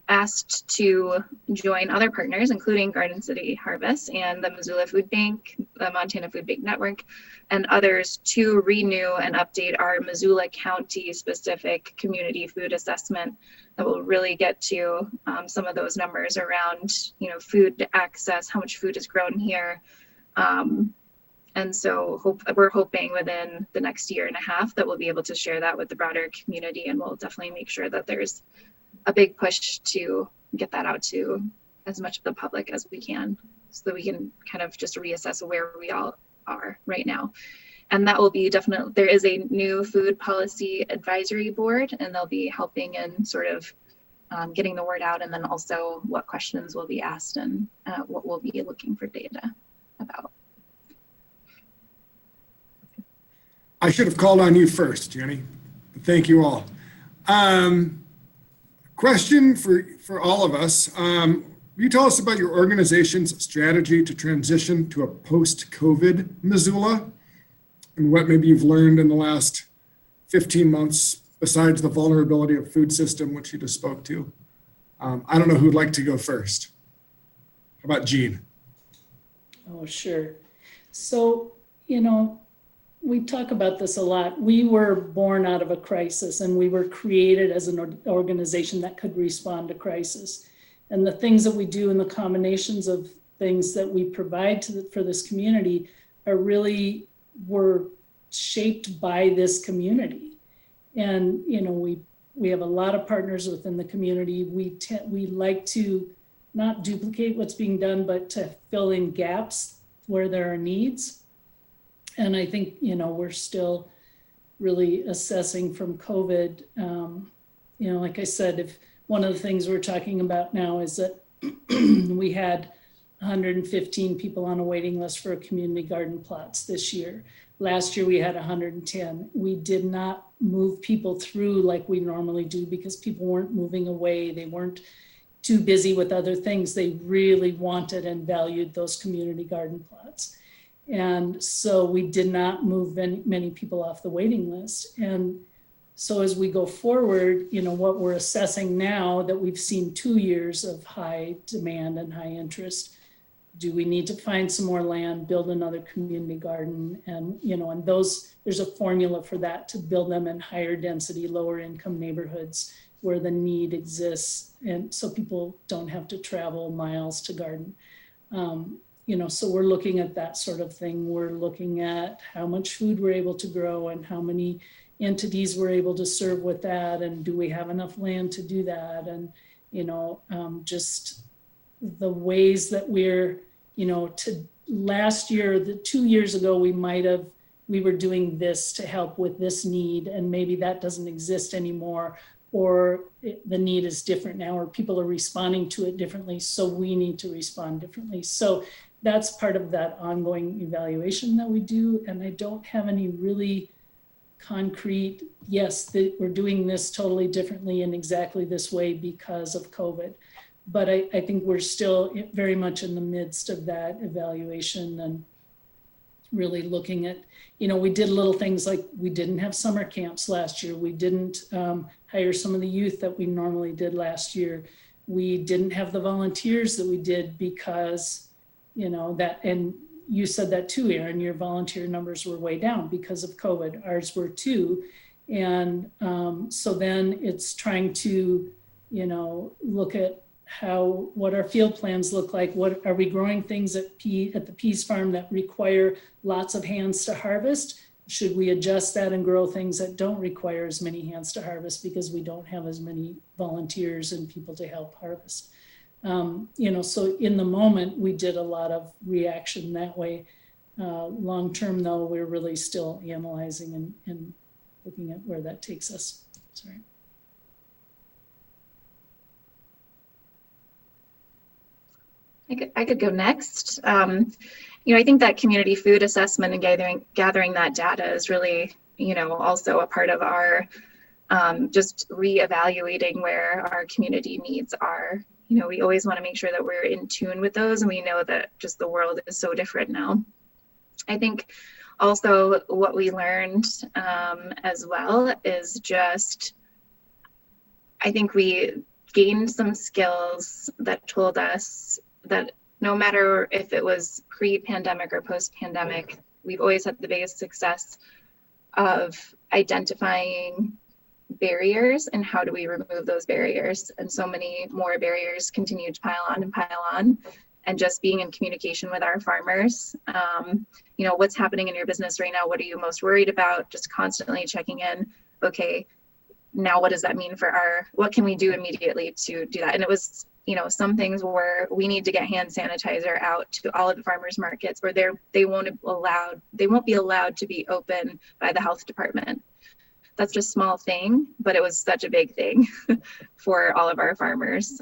asked to join other partners, including Garden City Harvest and the Missoula Food Bank, the Montana Food Bank Network, and others to renew and update our Missoula County specific community food assessment that will really get to some of those numbers around, food access, how much food is grown here. And so we're hoping within the next year and a half that we'll be able to share that with the broader community, and we'll definitely make sure that there's a big push to get that out to as much of the public as we can, so that we can kind of just reassess where we all are right now. And that will be definitely, there is a new food policy advisory board, and they'll be helping in sort of getting the word out, and then also what questions will be asked and what we'll be looking for data about. I should have called on you first, Jenny. Thank you all. Question for all of us. Will you tell us about your organization's strategy to transition to a post-COVID Missoula, and what maybe you've learned in the last 15 months besides the vulnerability of food system, which you just spoke to? I don't know who'd like to go first. How about Jean? Oh, sure. So, we talk about this a lot. We were born out of a crisis, and we were created as an organization that could respond to crisis. And the things that we do and the combinations of things that we provide for this community were shaped by this community. And, we have a lot of partners within the community. We like to not duplicate what's being done, but to fill in gaps where there are needs. And I think, we're still really assessing from COVID. Like I said, if one of the things we're talking about now is that we had 115 people on a waiting list for community garden plots this year. Last year we had 110. We did not move people through like we normally do because people weren't moving away. They weren't too busy with other things. They really wanted and valued those community garden plots. And so we did not move many people off the waiting list. And so as we go forward, what we're assessing now that we've seen 2 years of high demand and high interest, do we need to find some more land, build another community garden? And, and there's a formula for that, to build them in higher density, lower income neighborhoods where the need exists. And so people don't have to travel miles to garden. So we're looking at that sort of thing. We're looking at how much food we're able to grow and how many entities we're able to serve with that. And do we have enough land to do that? And, just the ways that we're, last year, 2 years ago, we were doing this to help with this need, and maybe that doesn't exist anymore, or the need is different now, or people are responding to it differently. So we need to respond differently. So that's part of that ongoing evaluation that we do. And I don't have any really concrete, yes, that we're doing this totally differently in exactly this way because of COVID. But I think we're still very much in the midst of that evaluation and really looking at, we did little things like we didn't have summer camps last year. We didn't hire some of the youth that we normally did last year. We didn't have the volunteers that we did because, that, and you said that too, Aaron, your volunteer numbers were way down because of COVID. Ours were too. And so then it's trying to, look at what our field plans look like. What are we growing things at the Peas Farm that require lots of hands to harvest? Should we adjust that and grow things that don't require as many hands to harvest because we don't have as many volunteers and people to help harvest? So in the moment, we did a lot of reaction that way. Long term, though, we're really still analyzing and looking at where that takes us. Sorry. I could go next. I think that community food assessment and gathering that data is really, also a part of our just reevaluating where our community needs are. You know, we always want to make sure that we're in tune with those, and we know that just the world is so different now. I think also what we learned as well is just, I think we gained some skills that told us that no matter if it was pre-pandemic or post-pandemic, we've always had the biggest success of identifying barriers and how do we remove those barriers. And so many more barriers continue to pile on, and just being in communication with our farmers. You know, what's happening in your business right now? What are you most worried about? Just constantly checking in. Okay, now what does that mean for what can we do immediately to do that? And it was, you know, some things where we need to get hand sanitizer out to all of the farmers markets where they won't be allowed to be open by the health department. That's just a small thing, but it was such a big thing for all of our farmers.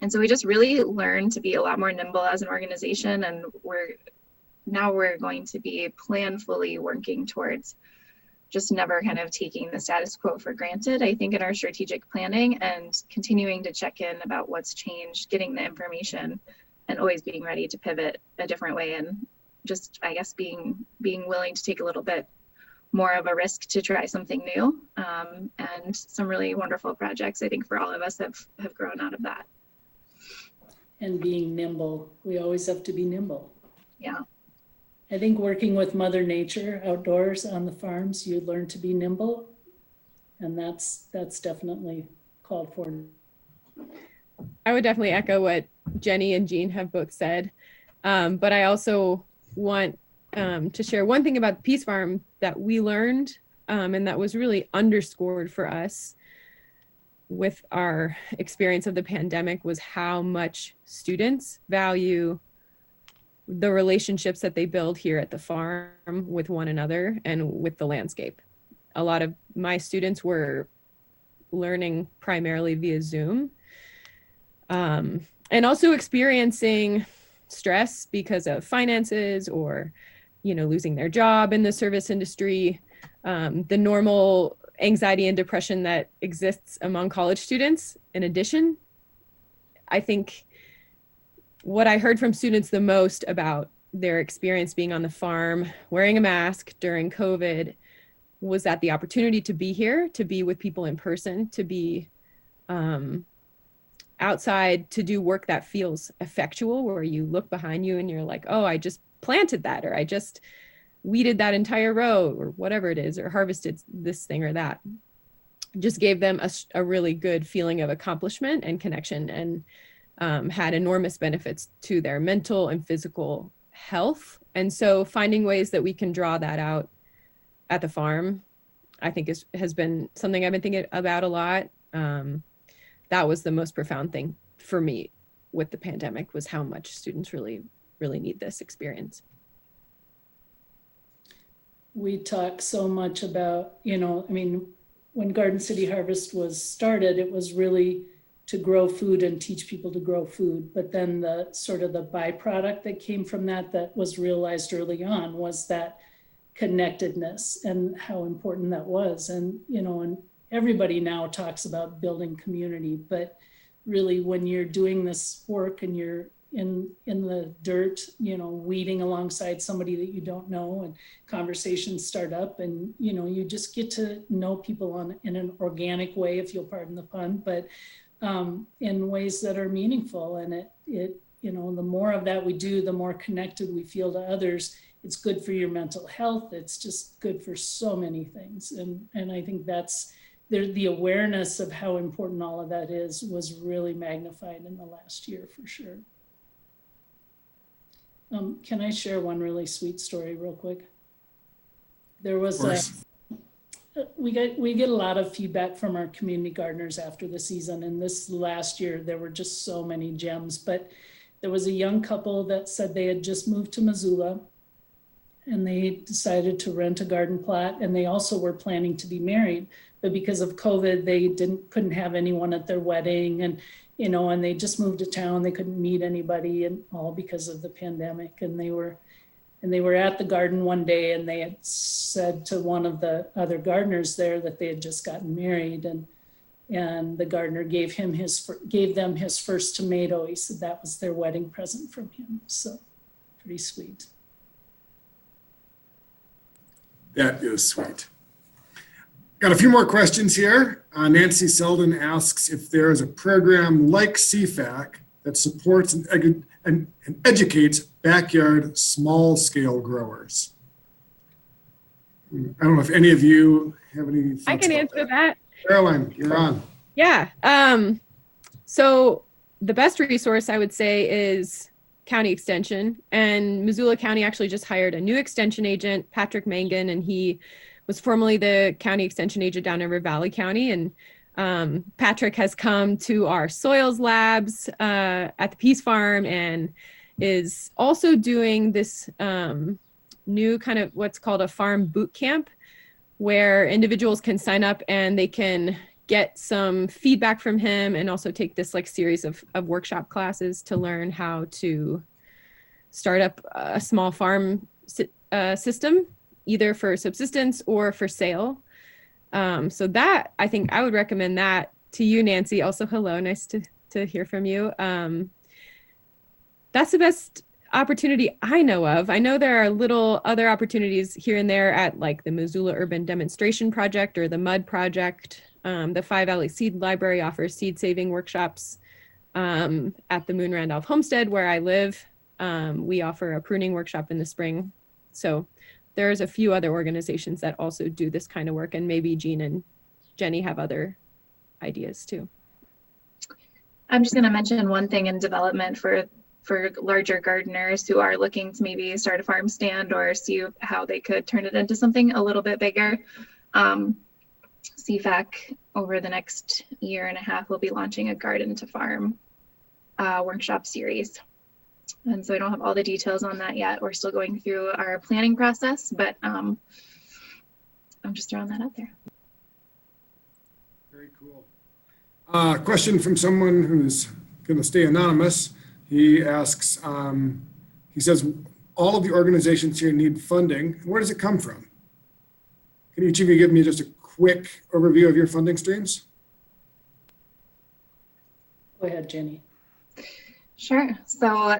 And so we just really learned to be a lot more nimble as an organization, and we're going to be planfully working towards just never kind of taking the status quo for granted, I think, in our strategic planning, and continuing to check in about what's changed, getting the information, and always being ready to pivot a different way, and just, I guess, being willing to take a little bit more of a risk to try something new. And some really wonderful projects, I think, for all of us have grown out of that. And being nimble. We always have to be nimble. Yeah. I think working with Mother Nature outdoors on the farms, you learn to be nimble, and that's definitely called for. I would definitely echo what Jenny and Jean have both said, but I also want to share one thing about the Peace Farm that we learned, and that was really underscored for us with our experience of the pandemic, was how much students value the relationships that they build here at the farm with one another and with the landscape. A lot of my students were learning primarily via Zoom, and also experiencing stress because of finances or, you know, losing their job in the service industry, the normal anxiety and depression that exists among college students. In addition, I think what I heard from students the most about their experience being on the farm, wearing a mask during COVID, was that the opportunity to be here, to be with people in person, to be outside, to do work that feels effectual, where you look behind you and you're like, oh, I just planted that, or I just weeded that entire row, or whatever it is, or harvested this thing or that. Just gave them a really good feeling of accomplishment and connection, and had enormous benefits to their mental and physical health. And so finding ways that we can draw that out at the farm, I think has been something I've been thinking about a lot. That was the most profound thing for me with the pandemic, was how much students really, really need this experience. We talk so much about, you know, I mean, when Garden City Harvest was started, it was really to grow food and teach people to grow food. But then the sort of the byproduct that came from that was realized early on was that connectedness and how important that was. And, you know, and everybody now talks about building community, but really when you're doing this work and you're in the dirt, you know, weeding alongside somebody that you don't know, and conversations start up, and, you know, you just get to know people in an organic way, if you'll pardon the pun, but in ways that are meaningful. And it, you know, the more of that we do, the more connected we feel to others. It's good for your mental health. It's just good for so many things. And I think that's the awareness of how important all of that is was really magnified in the last year, for sure. Can I share one really sweet story real quick? There was we get a lot of feedback from our community gardeners after the season, and this last year there were just so many gems. But there was a young couple that said they had just moved to Missoula, and they decided to rent a garden plot, and they also were planning to be married, but because of COVID, they couldn't have anyone at their wedding, and you know, and they just moved to town. They couldn't meet anybody, and all because of the pandemic. And they were And they were at the garden one day and they had said to one of the other gardeners there that they had just gotten married, and the gardener gave them his first tomato. He said that was their wedding present from him. So pretty sweet. That is sweet. Got a few more questions here. Nancy Selden asks if there is a program like CFAC that supports and educates backyard small-scale growers. I don't know if any of you have any thoughts I can about answer that. Caroline, you're on. Yeah. So the best resource I would say is County Extension, and Missoula County actually just hired a new extension agent, Patrick Mangan, and he was formerly the county extension agent down in River Valley County. And Patrick has come to our soils labs at the Peace Farm and is also doing this new kind of what's called a farm boot camp, where individuals can sign up and they can get some feedback from him and also take this like series of workshop classes to learn how to start up a small farm system, either for subsistence or for sale. So that, I think I would recommend that to you, Nancy. Also, hello, nice to hear from you. That's the best opportunity I know of. I know there are little other opportunities here and there at like the Missoula Urban Demonstration Project or the MUD Project. The Five Valley Seed Library offers seed saving workshops. At the Moon Randolph Homestead, where I live, we offer a pruning workshop in the spring. So there's a few other organizations that also do this kind of work, and maybe Jean and Jenny have other ideas too. I'm just going to mention one thing in development for larger gardeners who are looking to maybe start a farm stand or see how they could turn it into something a little bit bigger. CFAC over the next year and a half will be launching a garden to farm workshop series. And so I don't have all the details on that yet. We're still going through our planning process, but I'm just throwing that out there. Very cool. Question from someone who's going to stay anonymous. He asks, he says, all of the organizations here need funding. Where does it come from? Can each of you give me just a quick overview of your funding streams? Go ahead, Jenny. Sure. So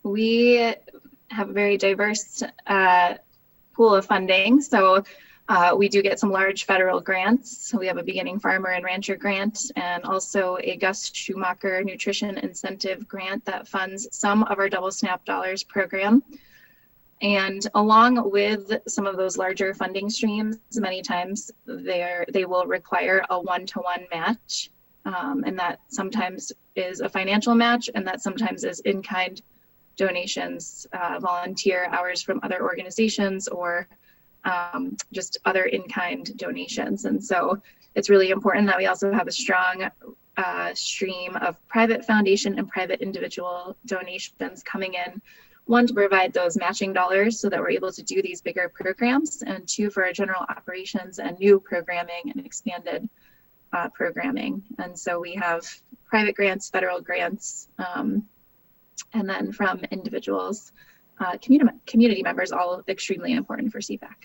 we have a very diverse pool of funding. So we do get some large federal grants. So we have a Beginning Farmer and Rancher grant, and also a Gus Schumacher Nutrition Incentive grant that funds some of our Double SNAP Dollars program. And along with some of those larger funding streams, many times they will require a one-to-one match. And that sometimes is a financial match, and that sometimes is in-kind donations, volunteer hours from other organizations, or just other in-kind donations. And so it's really important that we also have a strong stream of private foundation and private individual donations coming in. One, to provide those matching dollars so that we're able to do these bigger programs, and two, for our general operations and new programming and expanded programming. And so we have private grants, federal grants, and then from individuals, community members, all extremely important for CFAC.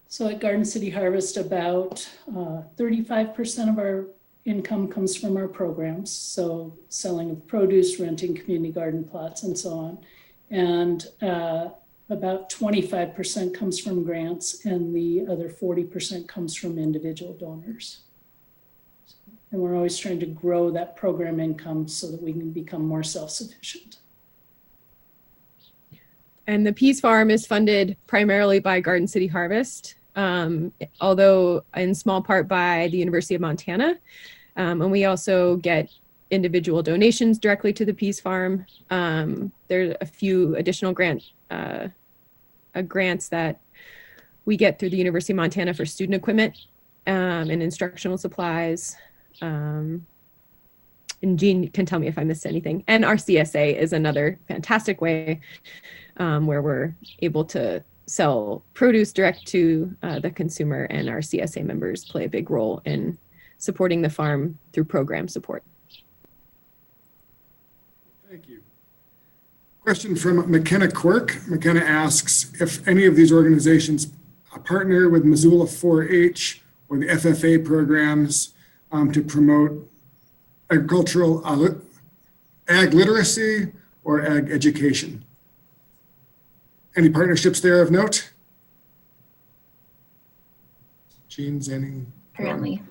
So at Garden City Harvest, about 35% of our income comes from our programs. So selling of produce, renting community garden plots, and so on. And about 25% comes from grants, and the other 40% comes from individual donors. And we're always trying to grow that program income so that we can become more self-sufficient. And the Peace Farm is funded primarily by Garden City Harvest, although in small part by the University of Montana. And we also get individual donations directly to the Peace Farm. There are a few additional grants that we get through the University of Montana for student equipment and instructional supplies. And Jean can tell me if I missed anything. And our CSA is another fantastic way where we're able to sell produce direct to the consumer, and our CSA members play a big role in supporting the farm through program support. Thank you. Question from McKenna Quirk. McKenna asks if any of these organizations partner with Missoula 4-H or the FFA programs to promote agricultural ag literacy or ag education. Any partnerships there of note? Jean, Zenny? Currently.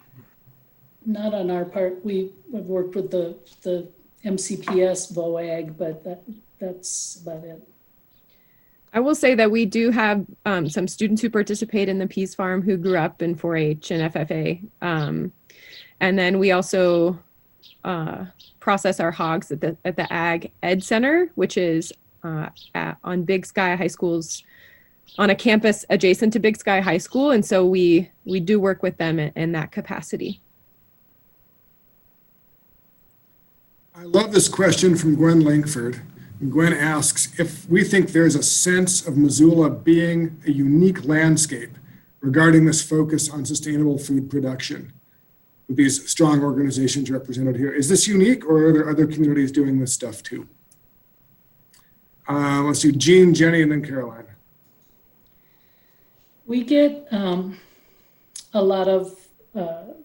Not on our part. We've worked with the MCPS VOAG, but that's about it. I will say that we do have some students who participate in the Peas Farm who grew up in 4-H and FFA. And then we also process our hogs at the Ag Ed Center, which is on Big Sky High School's, on a campus adjacent to Big Sky High School. And so we do work with them in that capacity. I love this question from Gwen Langford. And Gwen asks if we think there's a sense of Missoula being a unique landscape regarding this focus on sustainable food production with these strong organizations represented here. Is this unique, or are there other communities doing this stuff too? Let's do Jean, Jenny, and then Caroline. We get a lot of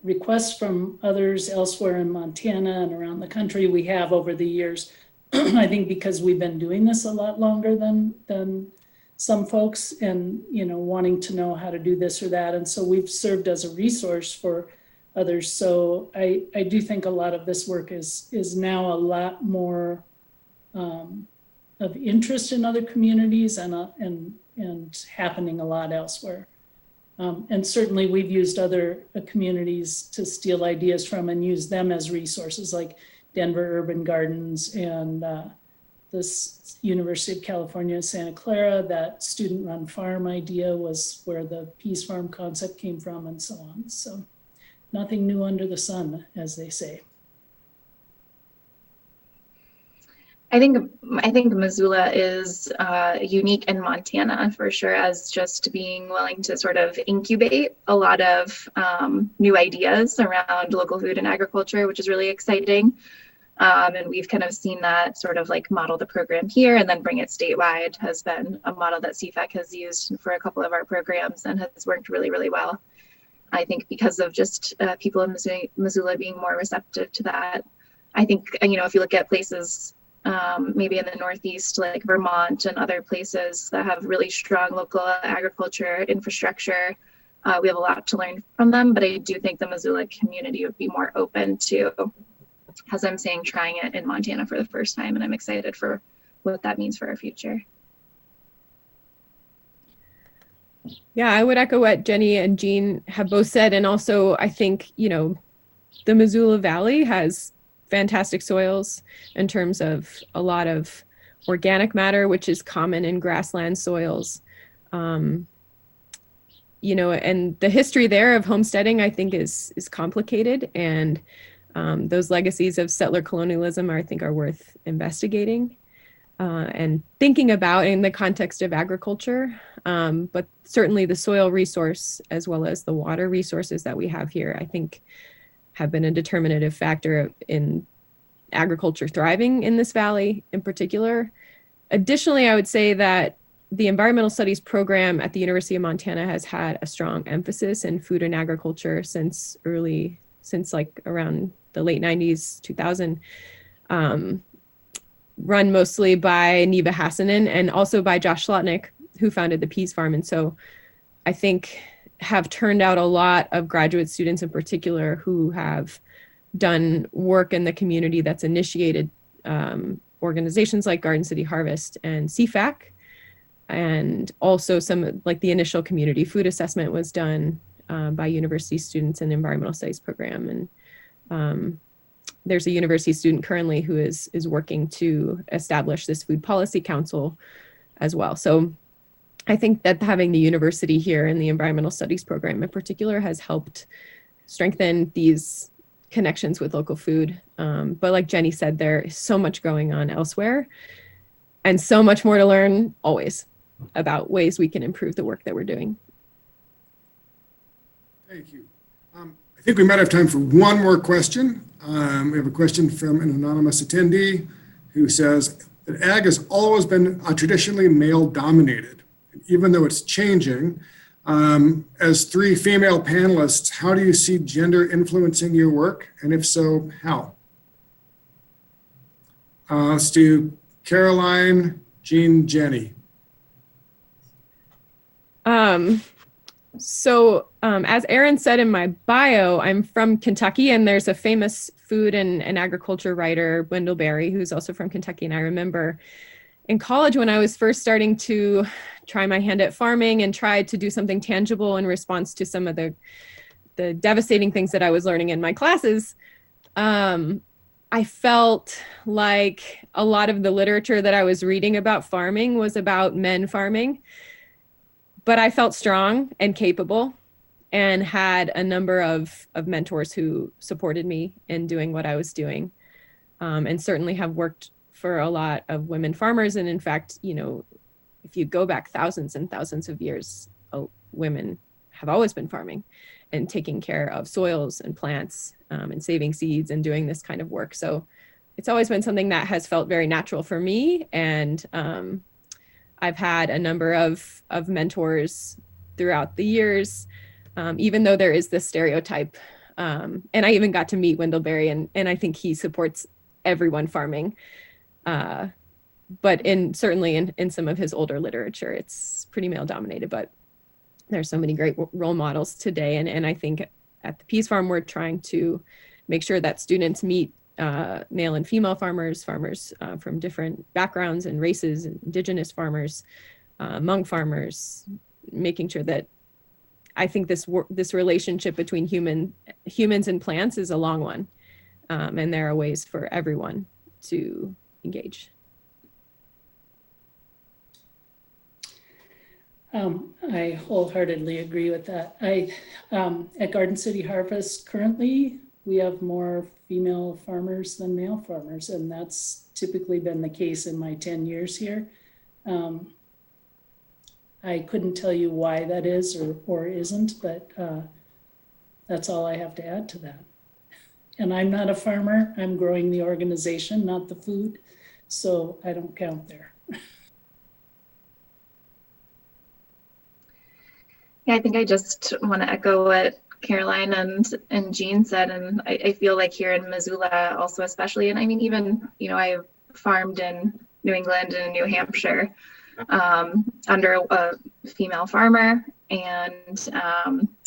requests from others elsewhere in Montana and around the country. We have over the years, I think because we've been doing this a lot longer than some folks, and wanting to know how to do this or that. And so we've served as a resource for others. So I do think a lot of this work is now a lot more of interest in other communities and happening a lot elsewhere. And certainly we've used other communities to steal ideas from and use them as resources, like Denver Urban Gardens and this University of California, Santa Clara. That student-run farm idea was where the Peas Farm concept came from, and so on. So nothing new under the sun, as they say. I think Missoula is unique in Montana for sure, as just being willing to sort of incubate a lot of new ideas around local food and agriculture, which is really exciting. And we've kind of seen that sort of like model the program here and then bring it statewide has been a model that CFAC has used for a couple of our programs and has worked really, really well. I think because of just people in Missoula being more receptive to that. I think, if you look at places maybe in the Northeast, like Vermont and other places that have really strong local agriculture infrastructure, we have a lot to learn from them. But I do think the Missoula community would be more open to, as I'm saying, trying it in Montana for the first time. And I'm excited for what that means for our future. Yeah, I would echo what Jenny and Jean have both said. And also, I think, the Missoula Valley has fantastic soils in terms of a lot of organic matter, which is common in grassland soils. And the history there of homesteading, I think, is complicated. And those legacies of settler colonialism, I think, are worth investigating and thinking about in the context of agriculture. But certainly the soil resource, as well as the water resources that we have here, I think have been a determinative factor in agriculture thriving in this valley in particular. Additionally, I would say that the environmental studies program at the University of Montana has had a strong emphasis in food and agriculture since like around the late 90s, 2000, run mostly by Neva Hassanen and also by Josh Slotnick, who founded the Peas Farm. And so I think have turned out a lot of graduate students in particular who have done work in the community that's initiated organizations like Garden City Harvest and CFAC. And also some, like the initial community food assessment was done by university students in the environmental studies program. And there's a university student currently who is working to establish this food policy council as well. So I think that having the university here and the environmental studies program in particular has helped strengthen these connections with local food. But like Jenny said, there is so much going on elsewhere and so much more to learn always about ways we can improve the work that we're doing. Thank you. I think we might have time for one more question. We have a question from an anonymous attendee who says, that ag has always been traditionally male dominated. Even though it's changing, as three female panelists, how do you see gender influencing your work? And if so, how? Let's do Caroline, Jean, Jenny. As Erin said in my bio, I'm from Kentucky, and there's a famous food and agriculture writer, Wendell Berry, who's also from Kentucky. And I remember in college when I was first starting to try my hand at farming and tried to do something tangible in response to some of the devastating things that I was learning in my classes, I felt like a lot of the literature that I was reading about farming was about men farming. But I felt strong and capable and had a number of mentors who supported me in doing what I was doing, and certainly have worked for a lot of women farmers. And in fact, you know, if you go back thousands and thousands of years, women have always been farming and taking care of soils and plants, and saving seeds and doing this kind of work. So it's always been something that has felt very natural for me. And I've had a number of mentors throughout the years, even though there is this stereotype. And I even got to meet Wendell Berry, and I think he supports everyone farming. But certainly in some of his older literature, it's pretty male dominated, but there's so many great role models today. And I think at the Peas Farm, we're trying to make sure that students meet male and female farmers from different backgrounds and races, indigenous farmers, Hmong farmers, making sure that I think this relationship between humans and plants is a long one. And there are ways for everyone to engage. I wholeheartedly agree with that. At Garden City Harvest currently, we have more female farmers than male farmers, and that's typically been the case in my 10 years here. I couldn't tell you why that is or isn't, but that's all I have to add to that. And I'm not a farmer. I'm growing the organization, not the food, so I don't count there. Yeah, I think I just want to echo what Caroline and Jean said, and I feel like here in Missoula also especially, and I mean even, you know, I farmed in New England and New Hampshire under a female farmer, and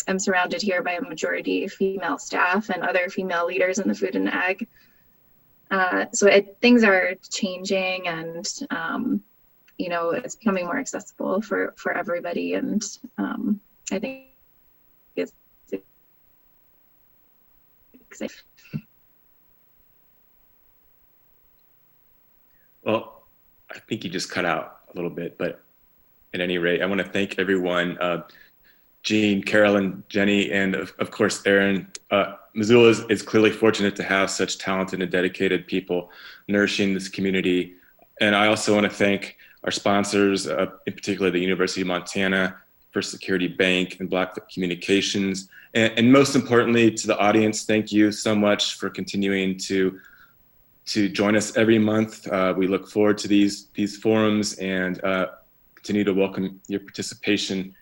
I'm surrounded here by a majority female staff and other female leaders in the food and ag. So things are changing, and you know, it's becoming more accessible for everybody, and I think it's exciting. Well, I think you just cut out a little bit, but at any rate, I want to thank everyone, Jean, Carolyn, Jenny, and of course, Erin. Missoula is clearly fortunate to have such talented and dedicated people nourishing this community. And I also want to thank our sponsors, in particular the University of Montana, First Security Bank, and Blackfoot Communications. And most importantly, to the audience, thank you so much for continuing to join us every month. We look forward to these forums and continue to welcome your participation.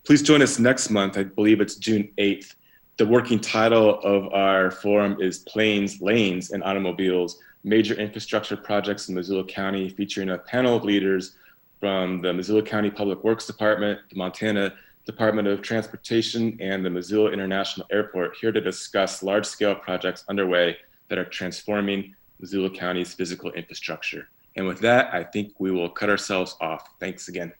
Please join us next month. I believe it's June 8th. The working title of our forum is Planes, Lanes, and Automobiles, Major Infrastructure Projects in Missoula County, featuring a panel of leaders from the Missoula County Public Works Department, the Montana Department of Transportation, and the Missoula International Airport, here to discuss large-scale projects underway that are transforming Missoula County's physical infrastructure. And with that, I think we will cut ourselves off. Thanks again.